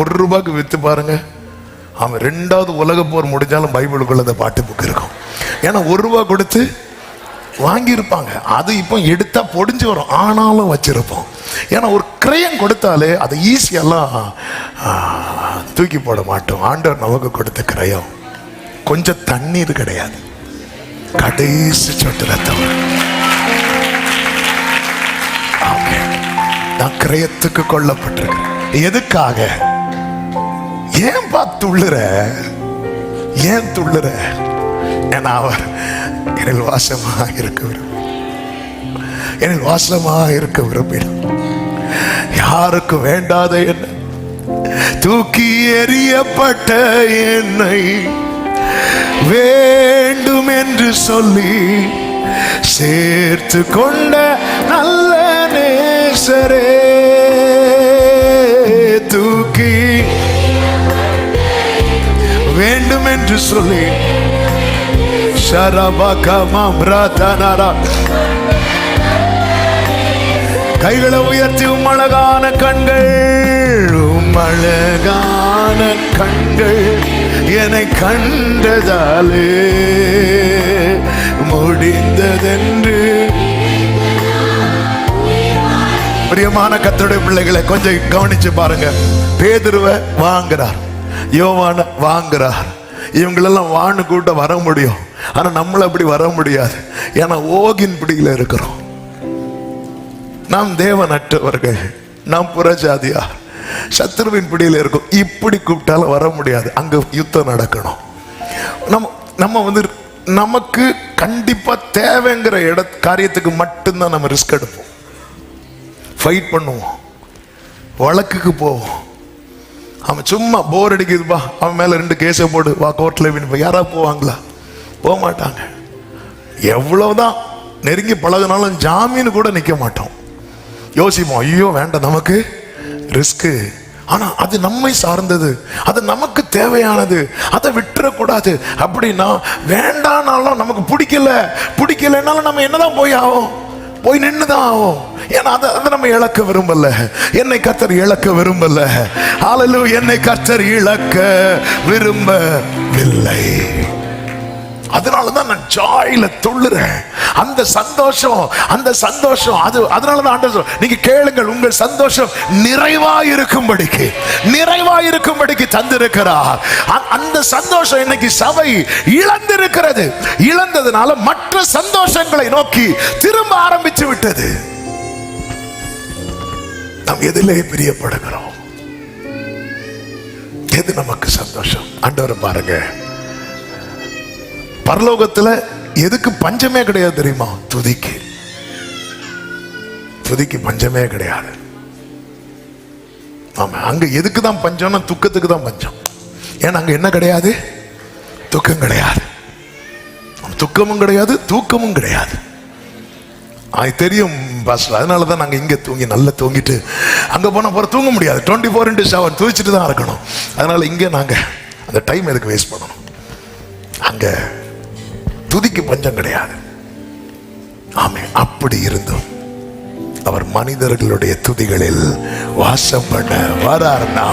₹1 விற்று பாருங்க, அவன் 2வது உலக போர் முடிஞ்சாலும் பைபிளுக்குள்ள அந்த பாட்டு புக் இருக்கும். ஏன்னா ₹1 கொடுத்து வாங்கியிருப்பாங்க. அது இப்போ எடுத்தா பொடிஞ்சு வரும், ஆனாலும் வச்சிருப்போம். ஏன்னா ஒரு கிரயம் கொடுத்தாலே அதை ஈஸியெல்லாம் தூக்கி போட மாட்டோம். ஆண்டவர் நமக்கு கொடுத்த கிரயம் கொஞ்சம் தண்ணீர் கிடையாது, கடைசி சொட்டு ரத்தம். நான் கிரயத்துக்கு கொல்லப்பட்டிருக்கிறேன். எதுக்காக? ஏன் துள்ளுற? ஏன் துள்ளுற? ஏன்னா அவர் என்னில் வாசமாக இருக்க என்னில் வாசமாக இருக்க விரும்பினார். யாருக்கு வேண்டாத என்ன தூக்கி எறியப்பட்ட என்னை வேண்டும் என்று சொல்லி சேர்த்து கொண்ட நல்ல நேசரே, தூக்கி வேண்டும் என்று சொல்லி கைகளை உயர்த்தி உம்மழகான கண்கள், உம்மழகான கண்கள் என்னை கண்டதாலே முடிந்ததென்று. பிரியமான கர்த்தருடைய பிள்ளைகளை கொஞ்சம் கவனிச்சு பாருங்க. பேதுருவை வாங்குறார், யோவான வாங்குறார். இவங்களெல்லாம் வான்னு கூட்ட வர முடியும், ஆனா நம்மள அப்படி வர முடியாது. ஏன்னா ஓகின் பிடியில இருக்கிறோம். நாம் தேவனற்றவர்கள், நாம் புறஜாதியார், சத்ருவின் பிடியில இருக்கும். இப்படி கூப்பிட்டாலும் வர முடியாது, அங்க யுத்தம் நடக்கணும். நம்ம வந்து நமக்கு கண்டிப்பா தேவைங்கிற காரியத்துக்கு மட்டும்தான் நம்ம ரிஸ்க் எடுப்போம், ஃபைட் பண்ணுவோம், வழக்குக்கு போவோம். அவன் சும்மா போர் அடிக்குதுப்பா, அவன் மேல 2 கேஸை போடு வா கோர்ட்ல, யாரா போவாங்களா? போக மாட்டாங்க. எவ்வளவுதான் நெருங்கி பழகினாலும் ஜாமீன் கூட நிக்க மாட்டோம். யோசிப்போம், ஐயோ வேண்டாம் நமக்கு ரிஸ்க். ஆனா அது நம்மை சார்ந்தது, அது நமக்கு தேவையானது, அதை விட்டுறக்கூடாது. அப்படின்னா வேண்டானாலும் நமக்கு பிடிக்கலனாலும் நம்ம என்னதான் போய் ஆகும், போய் நின்றுதான் ஆகும். ஏன்னா அதை நம்ம இழக்க விரும்பல. என்னை கர்த்தர் இழக்க விரும்பல. ஹல்லேலூயா, என்னை கர்த்தர் இழக்க விரும்பவில்லை. அதனாலதான் நான் ஜாயில துள்ளுறேன். அந்த சந்தோஷம் அது. அதனாலதான் ஆண்டவர் நீங்க கேளுங்கள், உங்கள் சந்தோஷம் நிறைவாயிருக்கும்படிக்கு தந்திருக்கிறார். அந்த சந்தோஷம் இன்னைக்கு சபை இழந்திருக்கிறது. இழந்ததுனால மற்ற சந்தோஷங்களை நோக்கி திரும்ப ஆரம்பிச்சு விட்டது. நாம் எதிலே பிரியப்படுகிறோம்? எது நமக்கு சந்தோஷம்? ஆண்டவரை பாருங்க, பரலோகத்துல எதுக்கு பஞ்சமே கிடையாது தெரியுமா? துதிக்கு பஞ்சமே கிடையாது. ஆமா, அங்க எதுக்கு தான் பஞ்சம்னா துக்கத்துக்கு தான் பஞ்சம். ஏன்னா அங்க என்ன கிடையாது? துக்கம் கிடையாது, துக்கமும் கிடையாது, தூக்கமும் கிடையாது. அது தெரியும் பாஸ்டர், அதனாலதான் நாங்க இங்க நல்லா தூங்கிட்டு அங்க போனா தூங்க முடியாது. 24/7 துதிச்சுட்டு தான் இருக்கணும். அதனால இங்க நாங்க அந்த டைம் எதுக்கு வேஸ்ட் பண்ணணும்? அங்க துதிக்கு பஞ்சம் கிடையாது. ஆமே, அப்படி இருந்தும் அவர் மனிதர்களுடைய துதிகளில் வாசம் பண்ண வரார்னா,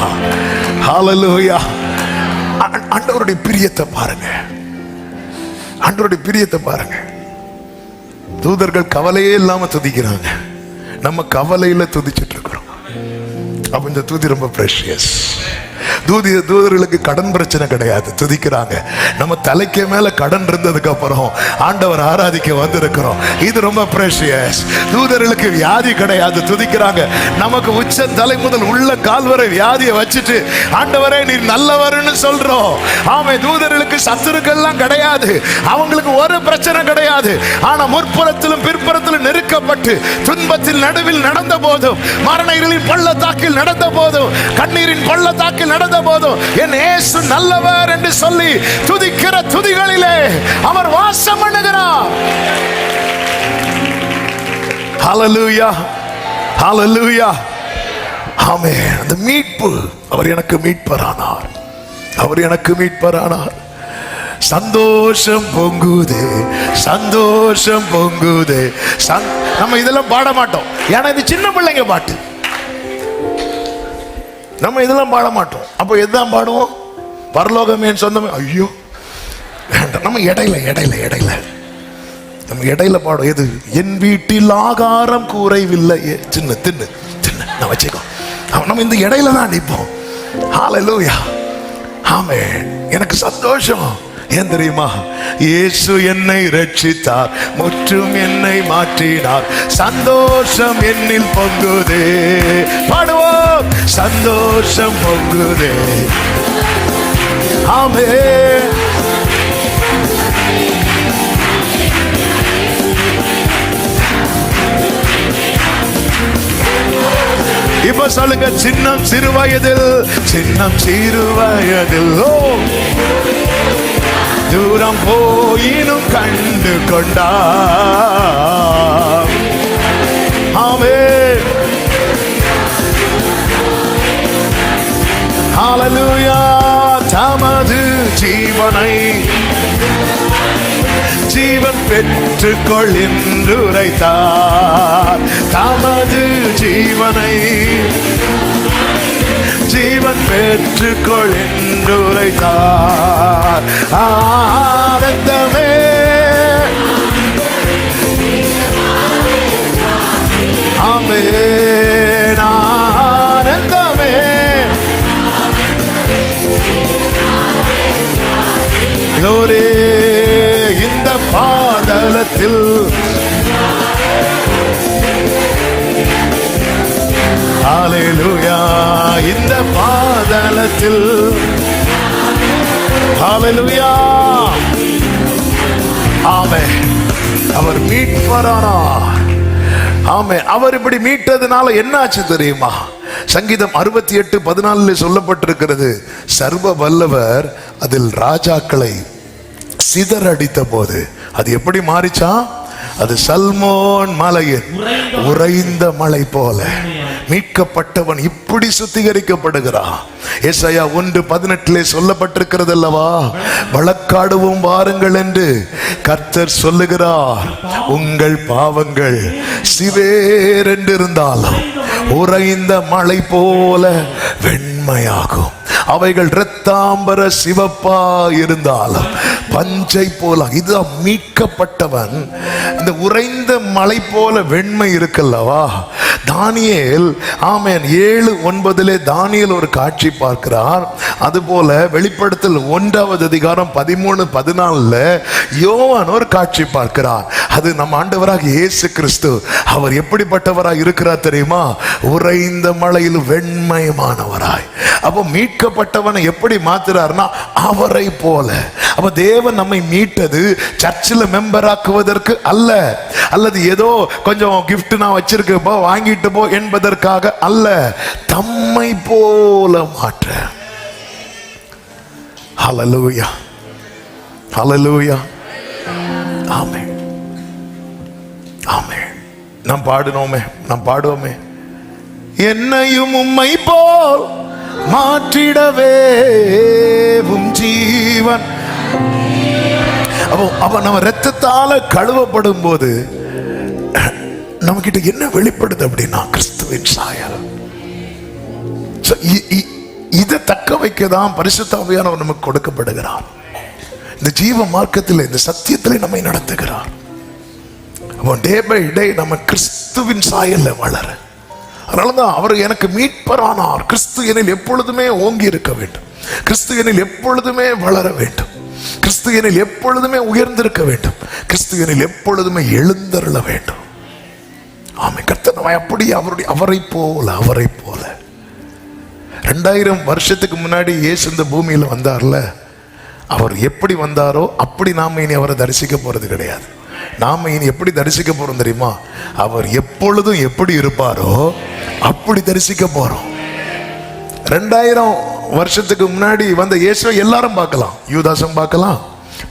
ஹல்லேலூயா. ஆண்டவருடைய பிரியத்தை பாருங்க, ஆண்டவருடைய பிரியத்தை பாருங்க. தூதர்கள் கவலையே இல்லாம துதிக்கிறாங்க, நம்ம கவலையில துதிச்சுட்டு இருக்கிறோம். அப்ப இந்த துதி ரொம்ப பிரஷியஸ். தூதர்களுக்கு கடன் பிரச்சனை கிடையாது, துதிக்கிறாங்க. நம்ம தலைக்கு மேல கடன் இருந்ததுக்கு அப்புறம் ஆண்டவர் ஆராதிக்க வந்திருக்கிறோம். இது ரொம்ப பிரஷியஸ். தூதர்களுக்கு வியாதி கிடையாது, துதிக்கிறாங்க. நமக்கு உச்ச தலை முதல் உள்ள கால் வரை வியாதியை வச்சுட்டு ஆண்டவரே நீர் நல்லவர்னு சொல்றோம். ஆமே, தூதர்களுக்கு சத்துருக்கள்லாம் கிடையாது, அவங்களுக்கு ஒரு பிரச்சனை கிடையாது. ஆனா முற்புறத்திலும் பிற்புறத்திலும் நெருக்கப்பட்டு துன்பத்தில் நடுவில் நடந்த போதும், மரண இருளின் பள்ளத்தாக்கில் நடந்த போதும், கண்ணீரின் பள்ளத்தாக்கில் நடந்த போதும் என் இயேசு நல்லவர் என்று சொல்லி துதிக்கிற துதிகளிலே அவர் வாசம் பண்ணுகிறார். ஹல்லேலூயா, ஹல்லேலூயா. ஆமென். அந்த மீட்பு, அவர் எனக்கு மீட்பரானார், அவர் எனக்கு மீட்பரானார். சந்தோஷம் பொங்குதே, சந்தோஷம் பொங்குதே. நம்ம இதெல்லாம் பாட மாட்டோம், ஏன்னா இது சின்ன பிள்ளைங்க பாட்டு. நம்ம இதெல்லாம் பாட மாட்டோம். அப்போ எதுதான் பாடுவோம்? பரலோகமே சொந்தமே. ஐயோ வேண்டாம், நம்ம இடையில இடையில இடையில நம்ம இடையில பாடும். எது? என் வீட்டில் ஆகாரம் குறைவில்லை, சின்ன தின்னு தின்னு நான் வச்சுக்கோ. நம்ம இந்த இடையில தான் நிற்போம். ஹல்லேலூயா. ஆமென். எனக்கு சந்தோஷம். ஏன் தெரியுமா? இயேசு என்னை ரட்சித்தார், முற்றும் என்னை மாற்றினார். சந்தோஷம் என்னில் பொங்குதே. பாடுவோம். சந்தோஷம் பொங்குதே. ஆமென். இப்ப சொல்லுங்க, சின்னம் சிறு வயதில், சின்னம் சிறு வயதில் தூரம் போயினும் கண்டு கொண்டார். ஆமென். ஹல்லேலூயா. தமது ஜீவனை ஜீவன் பெற்றுக்கொள் என்று உரைத்தார். தமது ஜீவனை ஜீவன் பெற்றுக்கொள் என்று உரைத்தார். ஆனந்தமே, ஆமென். ஆனந்தமே, glory. இந்த பாதலத்தில் ஹல்லேலூயா. இந்த பாதலத்தில் ஹல்லேலூயா. ஆமென். அவர் மீட்பரானார். ஆமென். அவர் இப்படி மீட்டதுனால என்ன ஆச்சு தெரியுமா? சங்கீதம் 68:14 சொல்லப்பட்டிருக்கிறது, சர்வ வல்லவர் அதில் ராஜாக்களை சிதறடித்த போது அது எப்படி மாறிச்சா? அது சல்மோன் மலையின் உறைந்த மலை போல மீட்கப்பட்டவன் இப்படி சுத்திகரிக்கப்படுகிறான். ஏசாயா 1:18 சொல்லப்பட்டிருக்கிறது அல்லவா? வழக்காடுவோம் வாருங்கள் என்று கர்த்தர் சொல்லுகிறார். உங்கள் பாவங்கள் சிவேர் என்றிருந்தாலும் உறைந்த மலை போல வெண்மையாகும், அவைகள் இரத்தாம்பர சிவப்பா இருந்தாலும் பஞ்சை போல. இது மீட்கப்பட்டவன் இந்த உறைந்த மலை போல வெண்மை இருக்குல்லவா? தானியேல் ஆமென் 7:9 தானியேல் ஒரு காட்சி பார்க்கிறார். அதுபோல வெளிப்படுத்தல் 1:13-14 யோவான் ஒரு காட்சி பார்க்கிறார். அது நம்ம ஆண்டவராக இயேசு கிறிஸ்து. அவர் எப்படிப்பட்டவராய் இருக்கிறார் தெரியுமா? உறைந்த மலையில் வெண்மயமானவராய். அப்போ மீட்கப்பட்டவனை எப்படி மாத்துறாருன்னா அவரை போல. அப்ப தேவன் நம்மை மீட்டது சர்ச்சில் மெம்பர் ஆக்குவதற்கு அல்ல, அல்லது ஏதோ கொஞ்சம் கிஃப்ட் நான் வச்சிருக்கேன் போ வாங்கிட்டு போ என்பதற்காக அல்ல, தம்மை போல மாற்ற. ஹல்லேலூயா, ஹல்லேலூயா. ஆமென், ஆமென். நாம் பாடுனோமே, நாம் பாடுவோமே, என்னையும் உம்மை போல் மாற்றிடவே உம் ஜீவன். அப்ப நம்ம ரத்தத்தால கழுவப்படும் போது நம்ம கிட்ட என்ன வெளிப்படுது அப்படின்னா கிறிஸ்துவின் சாயல். இதை தக்க வைக்கதான் பரிசுத்த ஆவியானவர் நமக்கு கொடுக்கப்படுகிறார். இந்த ஜீவ மார்க்கத்தில் இந்த சத்தியத்திலே நம்மை நடத்துகிறார். டே பை டே நம்ம கிறிஸ்துவின் சாயல்ல வளர அதனாலதான் அவர் எனக்கு மீட்பரானார். கிறிஸ்து எனில் எப்பொழுதுமே ஓங்கி இருக்க வேண்டும், கிறிஸ்து எனில் எப்பொழுதுமே வளர வேண்டும், கிறிஸ்து எனில் எப்பொழுதுமே உயர்ந்திருக்க வேண்டும், கிறிஸ்து எனில் எப்பொழுதுமே எழுந்தருள வேண்டும். ஆமென். கர்த்தர் அப்படி அவரை போல 2000 வருஷத்துக்கு முன்னாடி இயேசு இந்த பூமியில வந்தார்ல, அவர் எப்படி வந்தாரோ அப்படி நாம இனி அவரை தரிசிக்க போறது கிடையாது. நாம இனி எப்படி தரிசிக்க போறோம் தெரியுமா? அவர் எப்பொழுதும் எப்படி இருப்பாரோ அப்படி தரிசிக்க போறோம். 2000 வருஷத்துக்கு முன்னாடி வந்த இயேசுவை எல்லாரும் பார்க்கலாம், யூதாசும் பார்க்கலாம்,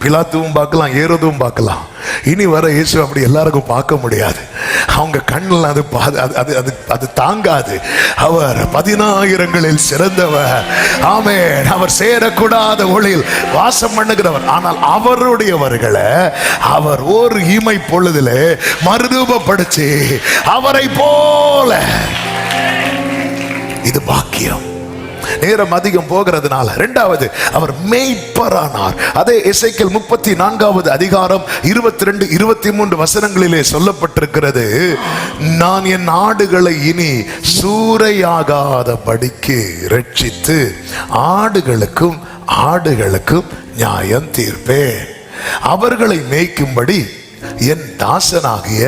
பிலாத்துவும் பார்க்கலாம், ஏரோதும் பார்க்கலாம். இனி வர இயேசு அப்படி எல்லாருக்கும் பார்க்க முடியாது. அவங்க கண்ணில் அது தாங்காது. அவர் 10,000ங்களில் சிறந்தவர். ஆமென். அவர் சேரக்கூடாத ஒளியில் வாசம் பண்ணுகிறவர். ஆனால் அவருடையவர்களை அவர் ஒரு இமை பொழுதிலே மறுரூபப்படுத்தி அவரை போல. இது பாக்கியம். நேரம் அதிகம் போகிறதுனால. இரண்டாவது, அவர் மேய்ப்பரானார். அதே எசேக்கியேல் 34வது அதிகாரம் 22, 23 வசனங்களிலே சொல்லப்பட்டிருக்கிறது, நான் என் ஆடுகளை இனி சூறையாகாதபடிக்கு ரட்சித்து ஆடுகளுக்கும் நியாயம் தீர்ப்பேன். அவர்களை மேய்க்கும்படி என் தாசனாகிய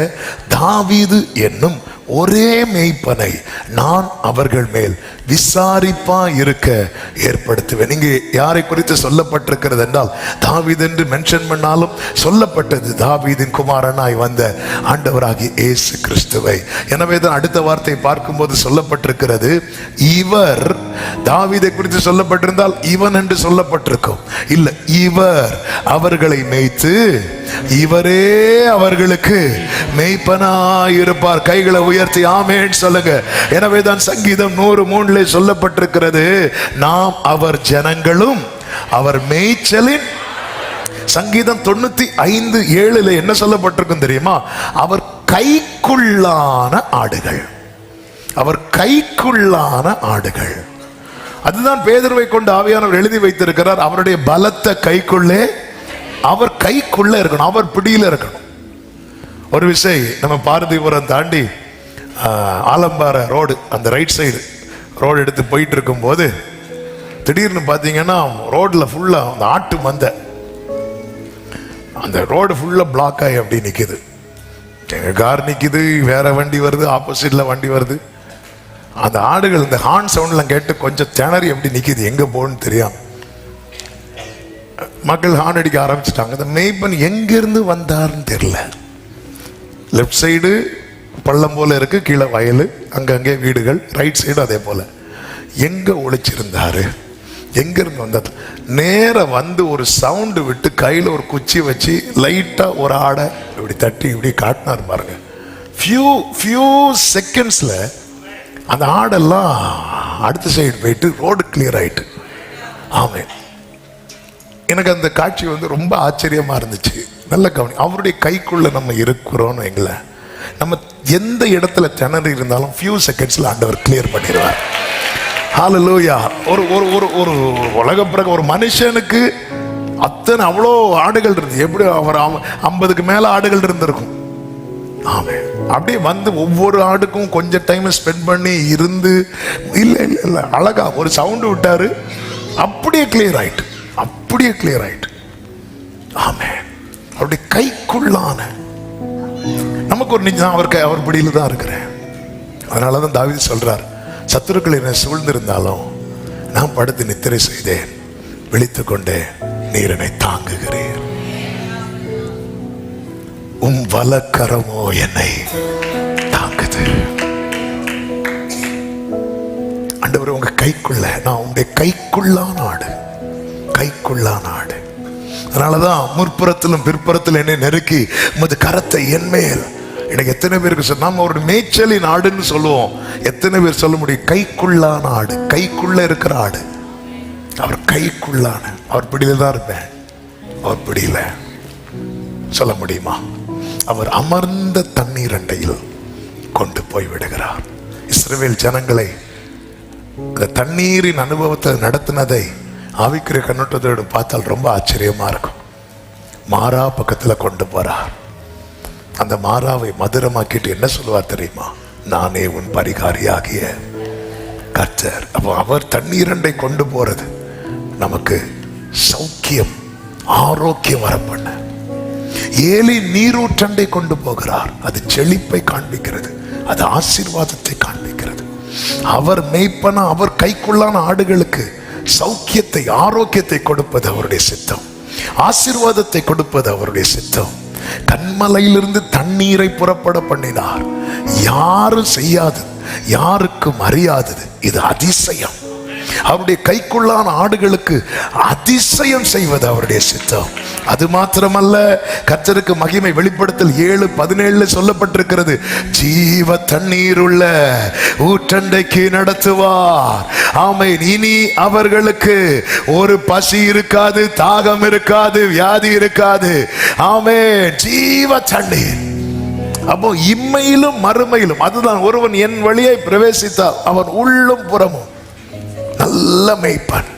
தாவீது என்னும் ஒரே மேய்ப்பனை நான் அவர்கள் மேல் விசாரிப்பா இருக்க ஏற்படுத்துவேன். இங்கே யாரை குறித்து சொல்லப்பட்டிருக்கிறது என்றால், தாவீது என்று மென்ஷன் பண்ணாலும் சொல்லப்பட்டது தாவீதின் குமாரனாய் வந்த ஆண்டவராகிய இயேசு கிறிஸ்துவை. எனவே தான் அடுத்த வார்த்தை பார்க்கும்போது சொல்லப்பட்டிருக்கிறது, இவர். தாவீதை குறித்து சொல்லப்பட்டிருந்தால் இவன் என்று சொல்லப்பட்டிருக்கும். இல்ல, இவர் அவர்களை மேய்த்து இவரே அவர்களுக்கு மேய்ப்பனாயிருப்பார். கைகளை உயர்த்தி ஆமென் சொல்லுங்க. எனவே தான் சங்கீதம் 103 சொல்லப்பட்டிருக்கிறது, நாம் அவர் ஜனங்களும் அவர் மேய்ச்சலின். சங்கீதம் 95:7 என்ன சொல்லப்பட்டிருக்கும் தெரியுமா? அவர் கைக்குள்ளான ஆடுகள். அவர் கைக்குள்ளான ஆடுகள். அதுதான் பேதுருவை கொண்டு ஆவியானவர் எழுதி வைத்திருக்கிறார், அவருடைய பலத்த கைக்குள்ளே. அவர் கைக்குள்ள இருக்கணும், அவர் பிடியில இருக்கணும். ஒரு விஷயம், நம்ம பாரதிபுரம் தாண்டி ஆலம்பாறை ரோடு, அந்த ரைட் சைடு ரோடு எடுத்து போயிட்டு இருக்கும் போது திடீர்னு பார்த்தீங்கன்னா ரோட்ல ஃபுல்லா அந்த ஆட்டு மந்தை, அந்த ரோடு ஃபுல்லா பிளாக் ஆகி அப்படி நிக்குது. எங்க கார் நிக்குது, வேற வண்டி வருது, ஆப்போசிட்ல வண்டி வருது. அந்த ஆடுகள் இந்த ஹார்ன் சவுண்ட்லாம் கேட்டு கொஞ்சம் திணறி எப்படி நிக்குது, எங்க போகணும்னு தெரியாம. மக்கள் ஹார்ன் அடிக்க ஆரம்பிச்சிட்டாங்க. அந்த மேய்ப்பன் எங்கிருந்து வந்தார்னு தெரியல. லெஃப்ட் சைடு பள்ளம் போல இருக்கு, கீழே வயல், அங்கங்கே வீடுகள். ரைட் சைடு அதே போல. எங்க ஒளிச்சிருந்தாரு, எங்க இருந்து வந்தார்? நேர வந்து ஒரு சவுண்டு விட்டு கையில ஒரு குச்சி வச்சு லைட்டா ஒரு ஆடை இப்படி தட்டி இப்படி காட்டினார் பாருங்க. ஃபியூ செகண்ட்ஸ்ல அந்த ஆடெல்லாம் அடுத்த சைடு போயிட்டு ரோடு கிளியர் ஆயிட்டு. ஆமென். எனக்கு அந்த காட்சி வந்து ரொம்ப ஆச்சரியமா இருந்துச்சு. நல்ல கவனி. அவருடைய கைக்குள்ள நம்ம இருக்கிறோம்னு எங்களை, நம்ம எந்த இடத்துல திணறி இருந்தாலும் ஃபியூ செகண்ட்ஸ்ல ஆண்டவர் கிளியர் பண்ணிடுவார். ஹல்லேலூயா. ஒரு ஒரு ஒரு ஒரு உலக பிறகு ஒரு மனுஷனுக்கு அத்தனை அவ்வளோ ஆடுகள் இருந்து, எப்படி அவர் 50க்கு மேல ஆடுகள் இருந்திருக்கும். ஆமென். அப்படியே வந்து ஒவ்வொரு ஆடுக்கும் கொஞ்சம் டைம் ஸ்பெண்ட் பண்ணி இருந்து, இல்ல இல்ல இல்ல அழகா ஒரு சவுண்டு விட்டாரு, அப்படியே கிளியர் ஆயிட்டு, அப்படியே கிளியர் ஆயிட்டு. ஆமென். அவருடைய கைக்குள்ளான. நமக்கு ஒரு நிஜம், அவர் பிடியில தான் இருக்கிறேன். அதனாலதான் தாவீது சொல்றார், சத்துருக்கள் என்னை சூழ்ந்திருந்தாலும் நான் படுத்து நித்திரை செய்தேன், விழித்துக் கொண்டே நீர் என்னை தாங்குகிறீர், உம் வலக்கரமோ என்னை தாங்குது. ஆண்டவர் உங்க கைக்குள்ள, நான் உங்களுடைய கைக்குள்ளான ஆடு, கைக்குள்ளான ஆடு. அதனாலதான் முற்புறத்திலும் பிற்புறத்தில் என்னை நெருக்கி உமது கரத்தை என் மேல். எனக்கு எத்தனை பேருக்கு நாம அவருடைய மேய்ச்சலின் ஆடுன்னு சொல்லுவோம், எத்தனை பேர் சொல்ல முடியும்? கைக்குள்ளான ஆடு, கைக்குள்ள இருக்கிற ஆடு. அவர் கைக்குள்ளான, அவர் பிடியில தான் இருப்பேன். அவர் பிடியில சொல்ல முடியுமா? அவர் அமர்ந்த தண்ணீர் அண்டையில் கொண்டு போய் விடுகிறார். இஸ்ரவேல் ஜனங்களை அந்த தண்ணீரின் அனுபவத்தை நடத்தினதை ஆவிக்குரிய கண்ணோட்டத்தோடு பார்த்தால் ரொம்ப ஆச்சரியமா இருக்கும். மாறா பக்கத்துல கொண்டு போறார். அந்த மாறாவை மதுரமாக்கிட்டு என்ன சொல்லுவார் தெரியுமா? நானே உன் பரிகாரியாகிய கர்த்தர். அப்போ அவர் தண்ணீரண்டை கொண்டு போறது நமக்கு சௌக்கியம், ஆரோக்கியம் வர பண்ண. ஏலி நீரூற்றண்டை கொண்டு போகிறார், அது செழிப்பை காண்பிக்கிறது, அது ஆசீர்வாதத்தை காண்பிக்கிறது. அவர் மேய்ப்பனா, அவர் கைக்குள்ளான ஆடுகளுக்கு சௌக்கியத்தை, ஆரோக்கியத்தை கொடுப்பது அவருடைய சித்தம், ஆசீர்வாதத்தை கொடுப்பது அவருடைய சித்தம். கன்மலையிலிருந்து தண்ணீரை புறப்பட பண்ணினார். யாரும் செய்யாதது, யாருக்கும் அறியாதது, இது அதிசயம். அவருடைய கைக்குள்ளான ஆடுகளுக்கு அதிசயம் செய்வது அவருடைய சித்தம். அது மாத்திரமல்ல, கர்த்தருக்கு மகிமை. வெளிப்படுத்தல் 7:17 சொல்லப்பட்டிருக்கிறது, ஜீவ தண்ணீர் உள்ள ஊற்றண்டைக்கு நடத்துவார். ஆமென். இனி அவர்களுக்கு ஒரு பசி இருக்காது, தாகம் இருக்காது, வியாதி இருக்காது. ஆமென். ஜீவ தண்ணீர். அப்போ இம்மையிலும் மறுமையிலும் அதுதான், ஒருவன் என் வழியை பிரவேசித்தால் அவன் உள்ளும் புறமும் நல்ல மேய்ப்பன்,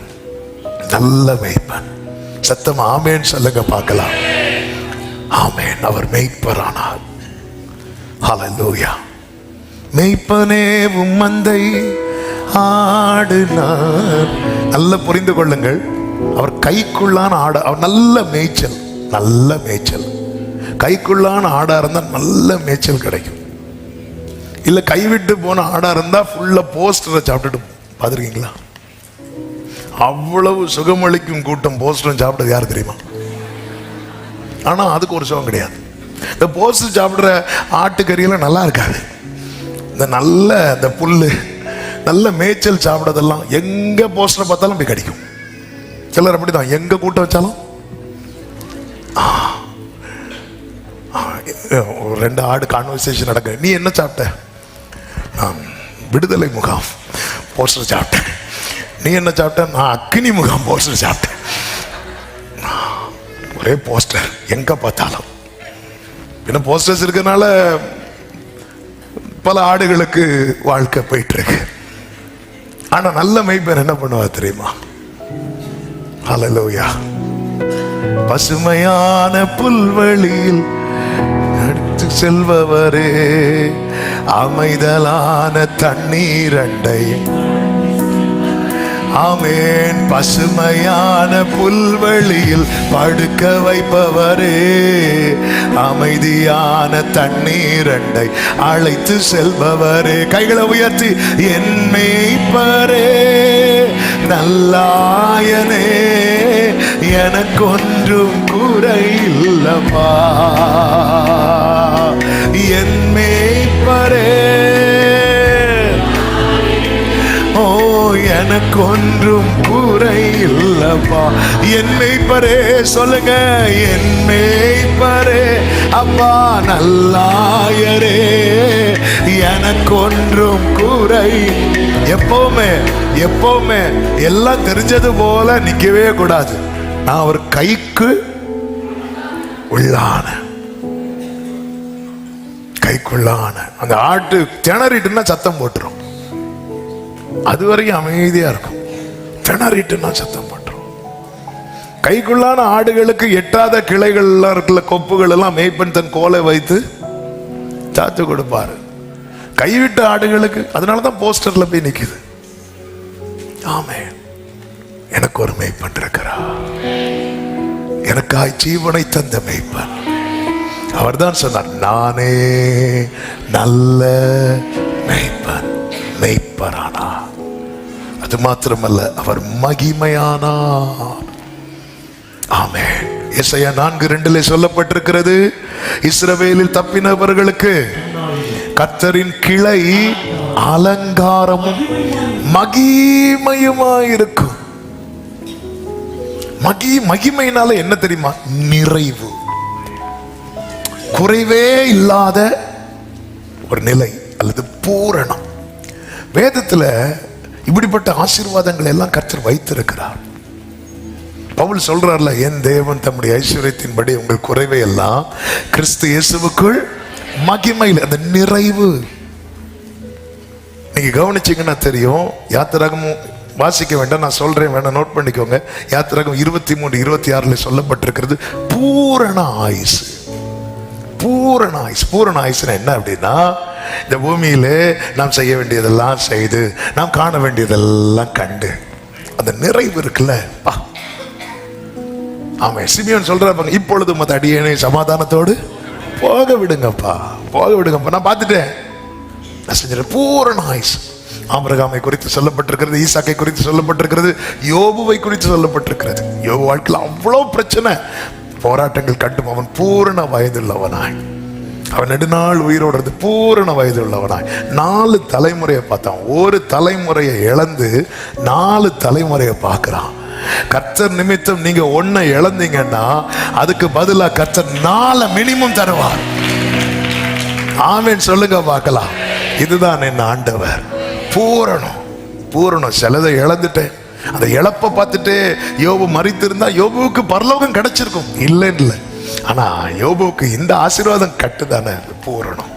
நல்ல மேய்ப்பன். சத்தம் ஆமேன் சொல்லுங்க பார்க்கலாம். ஆமேன். அவர் மேய்ப்பரானார். ஹல்லேலூயா. மேய்ப்பனே உம்மந்தை ஆடுனார். நல்ல புரிந்து கொள்ளுங்கள், அவர் கைக்குள்ளான ஆடு, அவர் நல்ல மேய்ச்சல், நல்ல மேய்ச்சல். கைக்குள்ளான ஆடா இருந்தா நல்ல மேய்ச்சல் கிடைக்கும். இல்ல கைவிட்டு போன ஆடா இருந்தா ஃபுல்லா போஸ்டரை சாப்பிட்டுட்டு பார்த்துருக்கீங்களா? அவ்வளவு சுகமளிக்கும் கூட்டம் போஸ்டரும் சாப்பிட்டது யாரு தெரியுமா? ஆனா அதுக்கு ஒரு சுகம் கிடையாது. இந்த போஸ்டர் சாப்பிடுற ஆட்டுக்கறியெல்லாம் நல்லா இருக்காது. இந்த நல்ல இந்த புல்லு, நல்ல மேய்ச்சல் சாப்பிட்றதெல்லாம் எங்க போஸ்டரை பார்த்தாலும் போய் கிடைக்கும். சிலர் அப்படிதான், எங்க கூட்டம் வச்சாலும். ரெண்டு ஆடு கான்வர்சேஷன் நடக்க, நீ என்ன சாப்பிட்ட? நான் விடுதலை முகாம் போஸ்டர் சாப்பிட்டேன். நீ என்ன சாப்பிட்ட? நான் அக்னி முகாம் போஸ்டர் சாப்பிட்டேன். ஒரே போஸ்டர் எங்க பார்த்தாலும். ஏன்னா போஸ்டர்ஸ் இருக்கிறதுனால பல ஆடுகளுக்கு வாழ்க்கை போயிட்டு இருக்கு. ஆனா நல்ல மேய்ப்பன் என்ன பண்ணுவா தெரியுமா? ஹல்லேலூயா. பசுமையான புல்வெளியில் எடுத்து செல்பவரே, அமைதலான தண்ணீர் அண்டை. ஆமென். பசுமையான புல்வெளியில் படுக்க வைப்பவரே, அமைதியான தண்ணீர் அண்டை அழைத்து செல்பவரே. கைகளை உயர்த்தி, என் மேய்ப்பரே நல்லாயனே, எனக்கொன்றும் குறை இல்லப்பா. என் மேய்ப்பரே, ஓ எனக்கொன்றும் குறை இல்லப்பா. என் மேய்ப்பரே சொல்லுங்க, என் மேய்ப்பரே அப்பா நல்லாயரே, எனக்கொன்றும் குறை. எப்பவுமே எப்பவுமே எல்லாம் தெரிஞ்சது போல நிக்கவே கூடாது. நான் அவர் கைக்கு உள்ளான, கைக்குள்ளான. அந்த ஆட்டு திணறிட்டுன்னா சத்தம் போட்டுரும், அது வரைக்கும் அமைதியா இருக்கும். திணறிட்டுன்னா சத்தம் போட்டுரும். கைக்குள்ளான ஆடுகளுக்கு எட்டாத கிளைகள் எல்லாம் இருக்குல்ல, கொப்புகள் எல்லாம் மேய்ப்பன் தன் கோலை வைத்து சாத்து கொடுப்பாரு. கைவிட்ட ஆடுகளுக்கு அதனாலதான் போஸ்டர்ல போய் நிக்குது. ஆமென். எனக்கு ஒரு மேய்ப்பன் இருக்கிறார், எனக்காய் ஜீவனை தந்த மேய்ப்பன். அவர் தான் சொன்னார், நானே நல்ல மேய்ப்பன். மேய்ப்பரானார். அது மாத்திரமல்ல, அவர் மகிமையானார். ஆமென். எசாயா 4:2 சொல்லப்பட்டிருக்கிறது, இஸ்ரவேலில் தப்பினவர்களுக்கு கர்த்தரின் கிளை அலங்காரமும் மகிமையுமாயிருக்கும். மகிமையினால என்ன தெரியுமா? நிறைவு, குறைவே இல்லாத ஒரு நிலை அல்லது பூரணம். வேதத்துல இப்படிப்பட்ட ஆசீர்வாதங்கள் எல்லாம் கர்த்தர் வைத்திருக்கிறார். பவுல் சொல்றார்ல, என் தேவன் தம்முடைய ஐஸ்வர்யத்தின்படி உங்கள் குறைவை எல்லாம் கிறிஸ்து இயேசுவுக்குள் மகிமையில், அந்த நிறைவு. நீங்க கவனிச்சீங்கன்னா தெரியும். யாத்திராகமும் வாசிக்க வேண்டாம், நான் சொல்றேன், வேண்டாம் நோட் பண்ணிக்கோங்க. யாத்திராகம் 23:26 சொல்லப்பட்டிருக்கிறது, பூரண ஆயுசு. பூரண ஆயுசு. பூரண ஆயுசுனா என்ன அப்படின்னா, இந்த பூமியிலே நாம் செய்ய வேண்டியதெல்லாம் செய்து, நாம் காண வேண்டியதெல்லாம் கண்டு, அந்த நிறைவு இருக்குல்ல. ஆமாம், சிமியோன் சொல்றாங்க, இப்பொழுது மத்த அடியேனை சமாதானத்தோடு போக விடுங்கப்பா, போக விடுங்கப்பா, நான் பார்த்துட்டேன், நான் செஞ்சிட்டேன். பூரண ஆயுசு. ஆபிரகாமை குறித்து சொல்லப்பட்டிருக்கிறது, ஈசாக்கை குறித்து சொல்லப்பட்டிருக்கிறது, யோபுவை குறித்து சொல்லப்பட்டிருக்கிறது. யோபு வாழ்க்கையில் அவ்வளோ பிரச்சனை, போராட்டங்கள் கண்டும் அவன் பூரண வயதுள்ளவனாய், அவன் நெடுநாள் உயிரோடு இருந்து பூரண வயதுள்ளவனாய் 4 தலைமுறையை பார்த்தான். ஒரு தலைமுறையை இழந்து 4 தலைமுறையை பார்க்கிறான். கர்த்தர் நிமித்தம் நீங்க ஒன்னை இழந்தீங்கன்னா அதுக்கு பதிலா கர்த்தர் 4 மினிமம் தருவார். ஆமென் சொல்லுங்க பார்க்கலாம். இதுதான் என்ன ஆண்டவர். பூரணம், பூரணம். சிலதை இழந்துட்டேன், அந்த இழப்பை பார்த்துட்டு யோபு மரித்திருந்தா யோபுவுக்கு பரலோகம் கிடைச்சிருக்கும், இல்லை. ஆனா யோபுவுக்கு இந்த ஆசீர்வாதம் கட்டுதானே பூரணம்.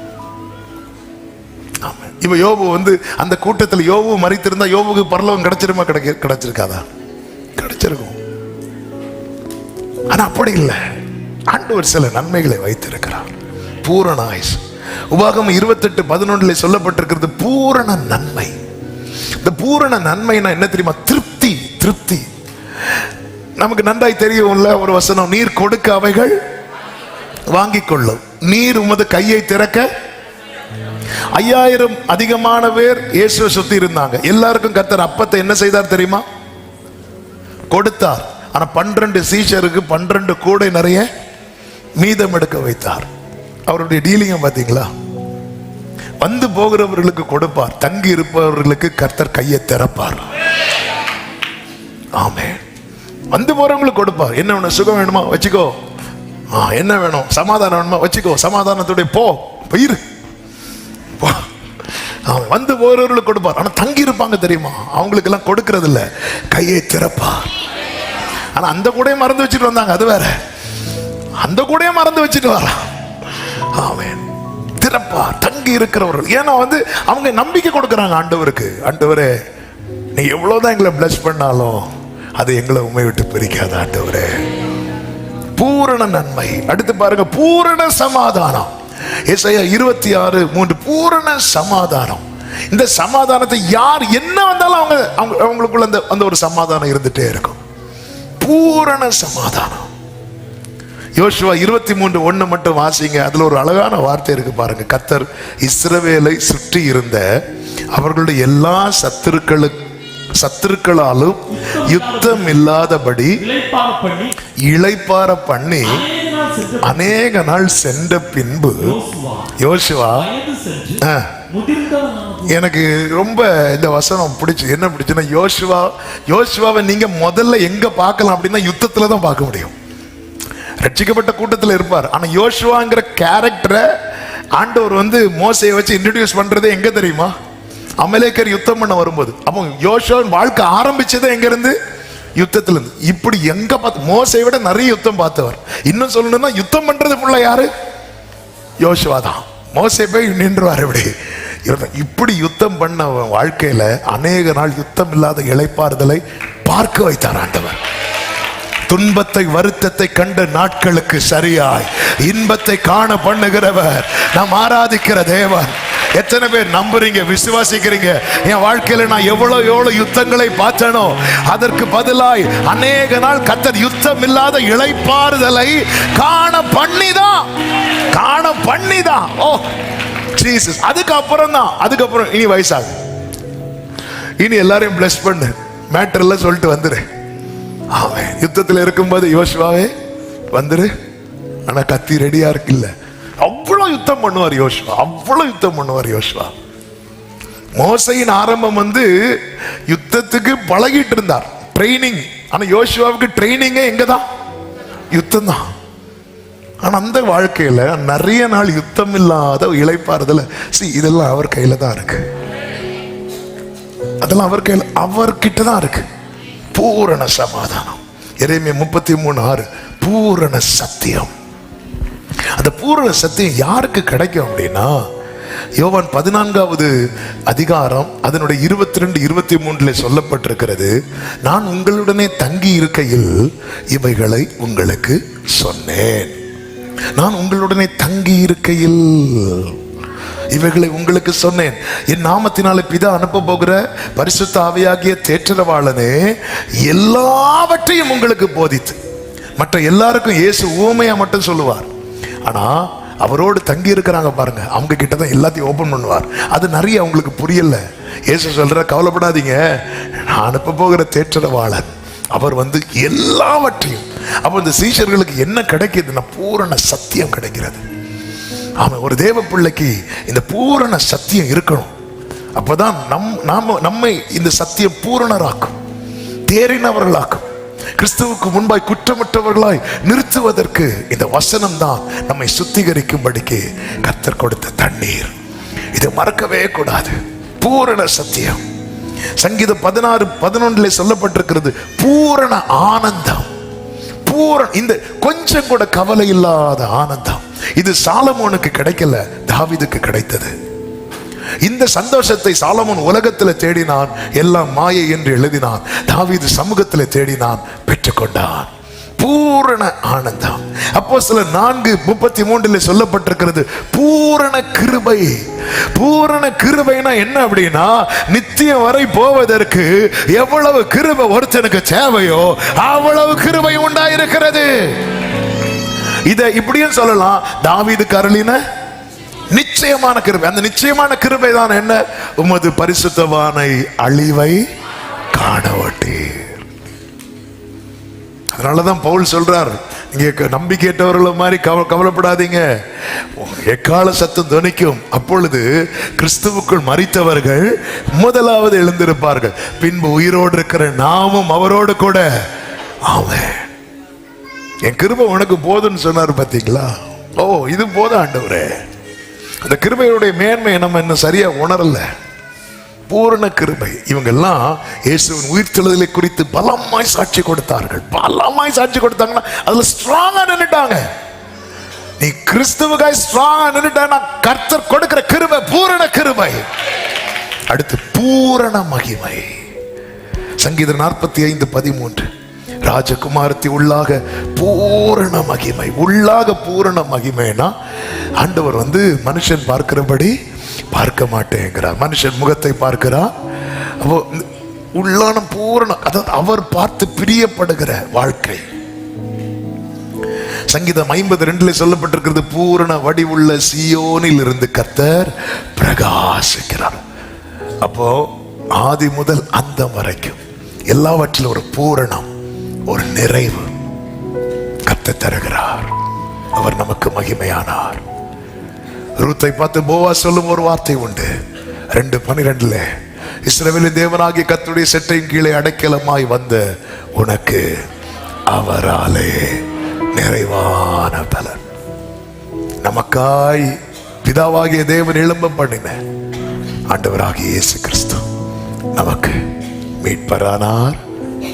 ஆமா, இப்ப யோபு அந்த கூட்டத்தில் யோபு மரித்திருந்தா யோபுக்கு பரலோகம் கிடைச்சிருமா? கிடைச்சிருக்காதா? கிடைச்சிருக்கும். ஆனா அப்படி இல்லை, ஆண்டவர் சில நன்மைகளை வைத்திருக்கிறார். பூரண ஆயுசு. உபாகமம் 28:11 சொல்லப்பட்டிருக்கிறது பூரண நன்மை. இந்த பூரண நன்மைனா என்ன தெரியுமா? திருப்தி. திருப்தி நமக்கு நன்றாய் தெரியும்ல ஒரு வசனம், நீர் கொடுக்க அவைகள் வாங்கிக் கொள்ளும், நீர் உமது கையை திறக்க. 5000 அதிகமான பேர் இயேசுவை சுத்தி இருந்தாங்க. எல்லாருக்கும் கர்த்தர் அப்பத்தை என்ன செய்தார் தெரியுமா? கொடுத்தார். ஆனா 12 சீஷருக்கு 12 கூடை நிறைய மீதம் எடுக்க வைத்தார். அவருடைய டீலிங்க பாத்தீங்களா? வந்து போகிறவர்களுக்கு கொடுப்பார், தங்கி இருப்பவர்களுக்கு கர்த்தர் கையை திறப்பார். ஆமென். வந்து போறவங்களுக்கு கொடுப்பார். என்ன வேணும்? சுகம் வேணுமா? வச்சுக்கோ. என்ன வேணும்? சமாதானம் வேணுமா? வச்சுக்கோ. சமாதானத்துடைய போயிரு. வந்து போறவர்களுக்கு கொடுப்பார். ஆனா தங்கி இருப்பாங்க தெரியுமா, அவங்களுக்கு எல்லாம் கொடுக்கறது இல்ல, கையை திறப்பார். ஆனா அந்த கூட மறந்து வச்சுட்டு வந்தாங்க, அது வேற. அந்த கூட மறந்து வச்சுட்டு வர. ஆமென். திறப்பார். தங்கி இருக்கிறவர்கள். ஏன்னா அவங்க நம்பிக்கை கொடுக்கறாங்க ஆண்டவருக்கு. ஆண்டவரே, நீ எவ்வளவுதான் எங்களை பிளஸ் பண்ணாலும் அது எங்களை உண்மை விட்டு பிரிக்காத ஆண்டவரே. பூரண நன்மை. அடுத்து பாருங்க, பூரண சமாதானம். ஏசாயா 26:3 பூரண சமாதானம். இந்த சமாதானத்தை யார் என்ன வந்தாலும் அவங்களுக்குள்ள அந்த ஒரு சமாதானம் இருந்துட்டே இருக்கும். பூரண சமாதானம். யோசுவா 23:1 மட்டும் வாசிங்க. அதுல ஒரு அழகான வார்த்தை இருக்கு பாருங்க. கர்த்தர் இஸ்ரவேலை சுற்றி இருந்த அவர்களுடைய எல்லா சத்துருக்களாலும் யுத்தம் இல்லாதபடி இளைப்பாற பண்ணி அநேக நாள் சென்ற பின்பு யோசுவா, எனக்கு ரொம்ப இந்த வசனம் பிடிச்சு. என்ன பிடிச்சுன்னா, யோசுவாவை நீங்க முதல்ல எங்க பார்க்கலாம் அப்படின்னா யுத்தத்துல தான் பார்க்க முடியும். ரட்சிக்கப்பட்ட கூட்டத்தில் இருப்பார். ஆனா யோசுவாங்கிற கேரக்டரை ஆண்டவர் மோசையை வச்சு இன்ட்ரோடியூஸ் பண்றதே எங்க தெரியுமா? அமலேக்கர் யுத்தம் பண்ண வரும்போது. அப்போ யோசுவாவின் வாழ்க்கை ஆரம்பிச்சதே எங்க இருந்து? யுத்தத்துல இருந்து. இப்படி எங்க பார்த்து மோசையை விட நிறைய யுத்தம் பார்த்தவர். இன்னும் சொல்லணும்னா யுத்தம் பண்றது ஃபுல்லா யாரு? யோசுவா தான். மோசே போய் நின்றுவார். இப்படி யுத்தம் பண்ண வாழ்க்கையில அநேக நாள் யுத்தம் இல்லாத இளைப்பாறுதலை பார்க்க வைத்தார் ஆண்டவர். துன்பத்தை வருத்தத்தை கண்ட நாட்களுக்கு சரியாய் இன்பத்தை காண பண்ணுகிறவர் நாம் ஆராதிக்கிற தேவன். எத்தனை பேர் நம்புறீங்க, விசுவாசிக்கிறீங்க? என் வாழ்க்கையில நான் எவ்வளவு யுத்தங்களை பார்த்தனோ அதற்கு பதிலாய் அநேக நாள் கர்த்தர் யுத்தம் இல்லாத இளைப்பாறுதலை காண பண்ணிதான். ஓ ஜீசஸ். அதுக்கப்புறம் இனி வயசாகு, இனி எல்லாரையும் பிளஸ் பண்ணு, மேட்டர்ல சொல்லிட்டு வந்துரு. ஆமென். யுத்தத்தில் இருக்கும்போது யோசுவாவே வந்துரு, ஆனா கத்தி ரெடியா இருக்குல்ல. அவ்வளவு யுத்தம் பண்ணுவார் யோசுவா, அவ்வளவு யுத்தம் பண்ணுவார் யோசுவா. மோசையின் ஆரம்பம் யுத்தத்துக்கு பழகிட்டு இருந்தார், ட்ரைனிங். ஆனா யோசுவாவுக்கு ட்ரைனிங்கே எங்கதான்? யுத்தம் தான். ஆனா அந்த வாழ்க்கையில நிறைய நாள் யுத்தம் இல்லாத இளைப்பாறுதல. இதெல்லாம் அவர் கையில தான் இருக்கு. அதெல்லாம் அவர் கையில, அவர்கிட்ட தான் இருக்கு. பூரண சமாதானம். எரேமியா 33:6 பூரண சத்தியம். அந்த பூரண சத்தியம் யாருக்கு கிடைக்கும் அப்படின்னா, யோவான் 14வது அதிகாரம் அதனுடைய 22, 23 சொல்லப்பட்டிருக்கிறது. நான் உங்களுடனே தங்கி இருக்கையில் இவைகளை உங்களுக்கு சொன்னேன். நான் உங்களுடனே தங்கி இருக்கையில் இவைகளை உங்களுக்கு சொன்னேன். என் நாமத்தினாலே பிதா அனுப்ப போகிற பரிசுத்த ஆவியாகிய தேற்றரவாளனே எல்லாவற்றையும் உங்களுக்கு போதித்து. மற்ற எல்லாருக்கும் இயேசு ஊமையா மட்டும் சொல்லுவார். ஆனா அவரோடு தங்கி இருக்கிறாங்க பாருங்க, அவங்க கிட்டதான் எல்லாத்தையும் ஓபன் பண்ணுவார். அது நிறைய அவங்களுக்கு புரியல. இயேசு சொல்ற, கவலைப்படாதீங்க, நான் அனுப்ப போகிற தேற்றரவாளன் அவர் எல்லாவற்றையும். அப்ப இந்த சீஷர்களுக்கு என்ன கிடைக்குதுன்னா பூரண சத்தியம் கிடைக்கிறது. ஆமா, ஒரு தேவ பிள்ளைக்கு இந்த பூரண சத்தியம் இருக்கணும். அப்பதான் நம்மை இந்த சத்தியம் பூரணராக்கும், தேறினவர்களாக்கும், கிறிஸ்துவுக்கு முன்பாய் குற்றமற்றவர்களாய் நிறுத்துவதற்கு இந்த வசனம் தான் நம்மை சுத்திகரிக்கும்படிக்கு கர்த்தர் கொடுத்த தண்ணீர். இதை மறக்கவே கூடாது. பூரண சத்தியம். சங்கீதம் 16:11 சொல்லப்பட்டிருக்கிறது, பூரண ஆனந்தம். இந்த கொஞ்சம் கூட கவலை இல்லாத ஆனந்தம். இது சாலமோனுக்கு கிடைக்கல, தாவீதுக்கு கிடைத்தது. இந்த சந்தோஷத்தை சாலமோன் உலகத்தில் தேடினான், எல்லாம் மாயை என்று எழுதினான். தாவீது சமூகத்தில் தேடினான், பெற்றுக்கொண்டான் பூரண ஆனந்தம். அப்போஸ்தலர் 4:33 சொல்லப்பட்டிருக்கிறது, பூரண கிருபை. பூரண கிருபைனா என்ன அப்படின்னா, நித்தியம் வரை போவதற்கு எவ்வளவு கிருபை ஒருத்தனுக்கு தேவையோ அவ்வளவு கிருபை உண்டாயிருக்கிறது. இதை இப்படியும் சொல்லலாம், தாவீதுக்கு அருளின நிச்சயமான கிருபை. அந்த நிச்சயமான கிருபை தான் என்ன? உமது பரிசுத்தவானை அழிவை காணவட்டீர். அதனாலதான் பவுல் சொல்றார், நீங்க நம்பிக்கையற்றவர்கள மாதிரி கவலைப்படாதீங்க, எக்கால சத்தம் துணிக்கும், அப்பொழுது கிறிஸ்துவுக்குள் மரித்தவர்கள் முதலாவது எழுந்திருப்பார்கள், பின்பு உயிரோடு இருக்கிற நாமும் அவரோடு கூட. ஆமென். என் கிருபை உனக்கு போதுன்னு சொன்னார் பாத்தீங்களா? ஓ, இது போதும் ஆண்டவரே. அந்த கிருபையுடைய மேன்மையை நம்ம இன்னும் சரியா உணரல. பூரண கிருபை. இவங்க எல்லாம் இயேசுவின் உயிர்த்தெழுதலை குறித்து பலமாய் சாட்சி கொடுத்தார்கள். பலமாய் சாட்சி கொடுத்தாங்கன்னா அதுல ஸ்ட்ராங்கா நின்னுட்டாங்க. நீ கிறிஸ்துவுக்காய் ஸ்ட்ராங்கா நின்னுட்டானா கர்த்தர் கொடுக்கிற கிருபை பூரண கிருபை. அடுத்து பூரண மகிமை. சங்கீதம் 45:13 ராஜகுமாரத்தி உள்ளாக பூரண மகிமை. உள்ளாக பூரண மகிமைனா ஆண்டவர் மனுஷன் பார்க்கிறபடி பார்க்க மாட்டேங்கிறார். மனுஷன் முகத்தை பார்க்கிறார். அப்போ உள்ளான பூரண, அதாவது அவர் பார்த்து பிரியப்படுகிற வாழ்க்கை. சங்கீதம் 50:2 சொல்லப்பட்டிருக்கிறது, பூரண வடிவுள்ள சீயோனில் இருந்து கர்த்தர் பிரகாசிக்கிறார். அப்போ ஆதி முதல் அந்தம் வரைக்கும் எல்லாவற்றிலும் ஒரு பூரணம், ஒரு நிறைவு கர்த்தர் தருகிறார். அவர் நமக்கு மகிமையானார். ரூத்தை பார்த்து போவாஸ் சொல்லும் ஒரு வார்த்தை உண்டு, 2:12, இஸ்ரவேலின் தேவனாகிய கர்த்தருடைய செட்டையின் கீழே அடைக்கலமாய் வந்த உனக்கு அவராலே நிறைவான பலன். நமக்காய் பிதாவாகிய தேவன் எழும்ப பண்ணின ஆண்டவராகிய இயேசு கிறிஸ்து நமக்கு மீட்பரானார்,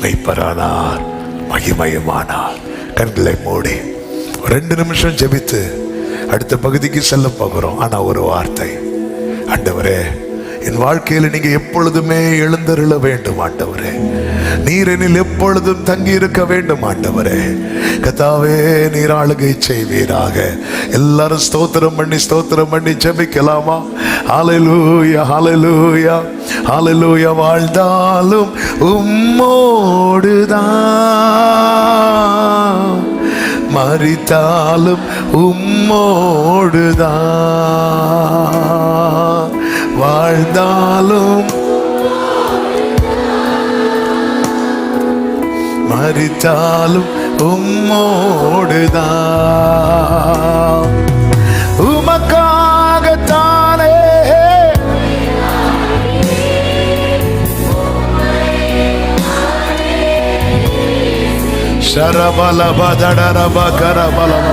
மெய்ப்பரானார், மகிமையுமானார். கண்களை மூடி 2 நிமிஷம் ஜெபித்து அடுத்த பகுதிக்கு செல்ல போகிறோம். ஆனா ஒரு வார்த்தை, ஆண்டவரே என் வாழ்க்கையில நீங்க எப்பொழுதுமே எழுந்தருள வேண்டும் ஆண்டவரே. நீர் என்னில் எப்பொழுதும் தங்கி இருக்க வேண்டும் ஆண்டவரே. கர்த்தாவே, நீர் ஆளுகை செய்வீராக. எல்லாரும் ஸ்தோத்திரம் பண்ணி ஜெபிக்கலாமா? ஹல்லேலூயா, ஹல்லேலூயா, ஹல்லேலூயா. வாழ்ந்தாலும் உம்மோடுதான், மரித்தாலும் உம்மோடுதான். வாழ்ந்தாலும் மரித்தாலும் உம்மோடுதான். உமக்காகத்தானே ஷரபலபதடரபகரபலப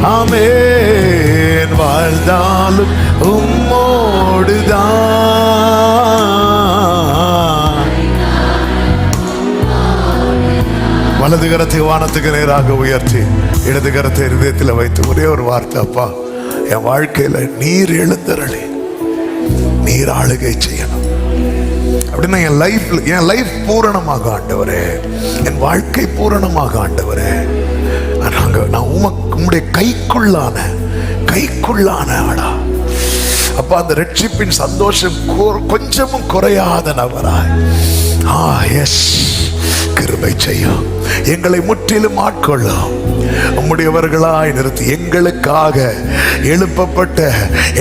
ஆமென். வாழ்ந்தாலும் உம்மோடுதான். வலது கரத்தை வானத்துக்கு நேராக உயர்த்தி இடது கரத்தை இருதயத்தில் வைத்து ஒரே ஒரு வார்த்தை, அப்பா என் வாழ்க்கையில நீர் எழுந்தருளி நீர் ஆளுகை செய்யணும். அப்படின்னா என் லைஃப் பூரணமாக ஆண்டவரே, என் வாழ்க்கை பூரணமாக ஆண்டவரே, நான் உம்முடைய கைக்குள்ளான ஆடா அப்ப அந்த ரட்சிப்பின் சந்தோஷம் கொஞ்சமும் குறையாத நபராய் எஸ் கிருபை செய்யும். எங்களை முற்றிலும் ஆட்கொள்ளும். உம்முடையவர்களாய் நிறுத்தி எங்களுக்காக எழுப்பப்பட்ட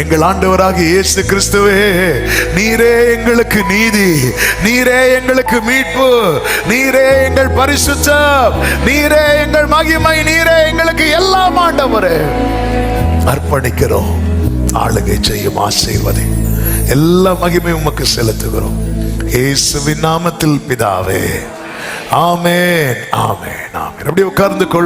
எங்கள் ஆண்டவராகிய இயேசு கிறிஸ்துவே, நீரே எங்களுக்கு நீதி, நீரே எங்களுக்கு மீட்பு, நீரே எங்கள் பரிசுத்தம், நீரே எங்கள் மகிமை, நீரே எங்களுக்கு எல்லாம் ஆண்டவரே அர்ப்பணிக்கிறோம். ஆளுகை செய்யும், ஆசீர்வதி, எல்லா மகிமை உமக்கு செலுத்துகிறோம் இயேசுவின் நாமத்தில் பிதாவே. ஆமென், ஆமென், ஆமென். அப்படியே உட்கார்ந்து கொள்வோம்.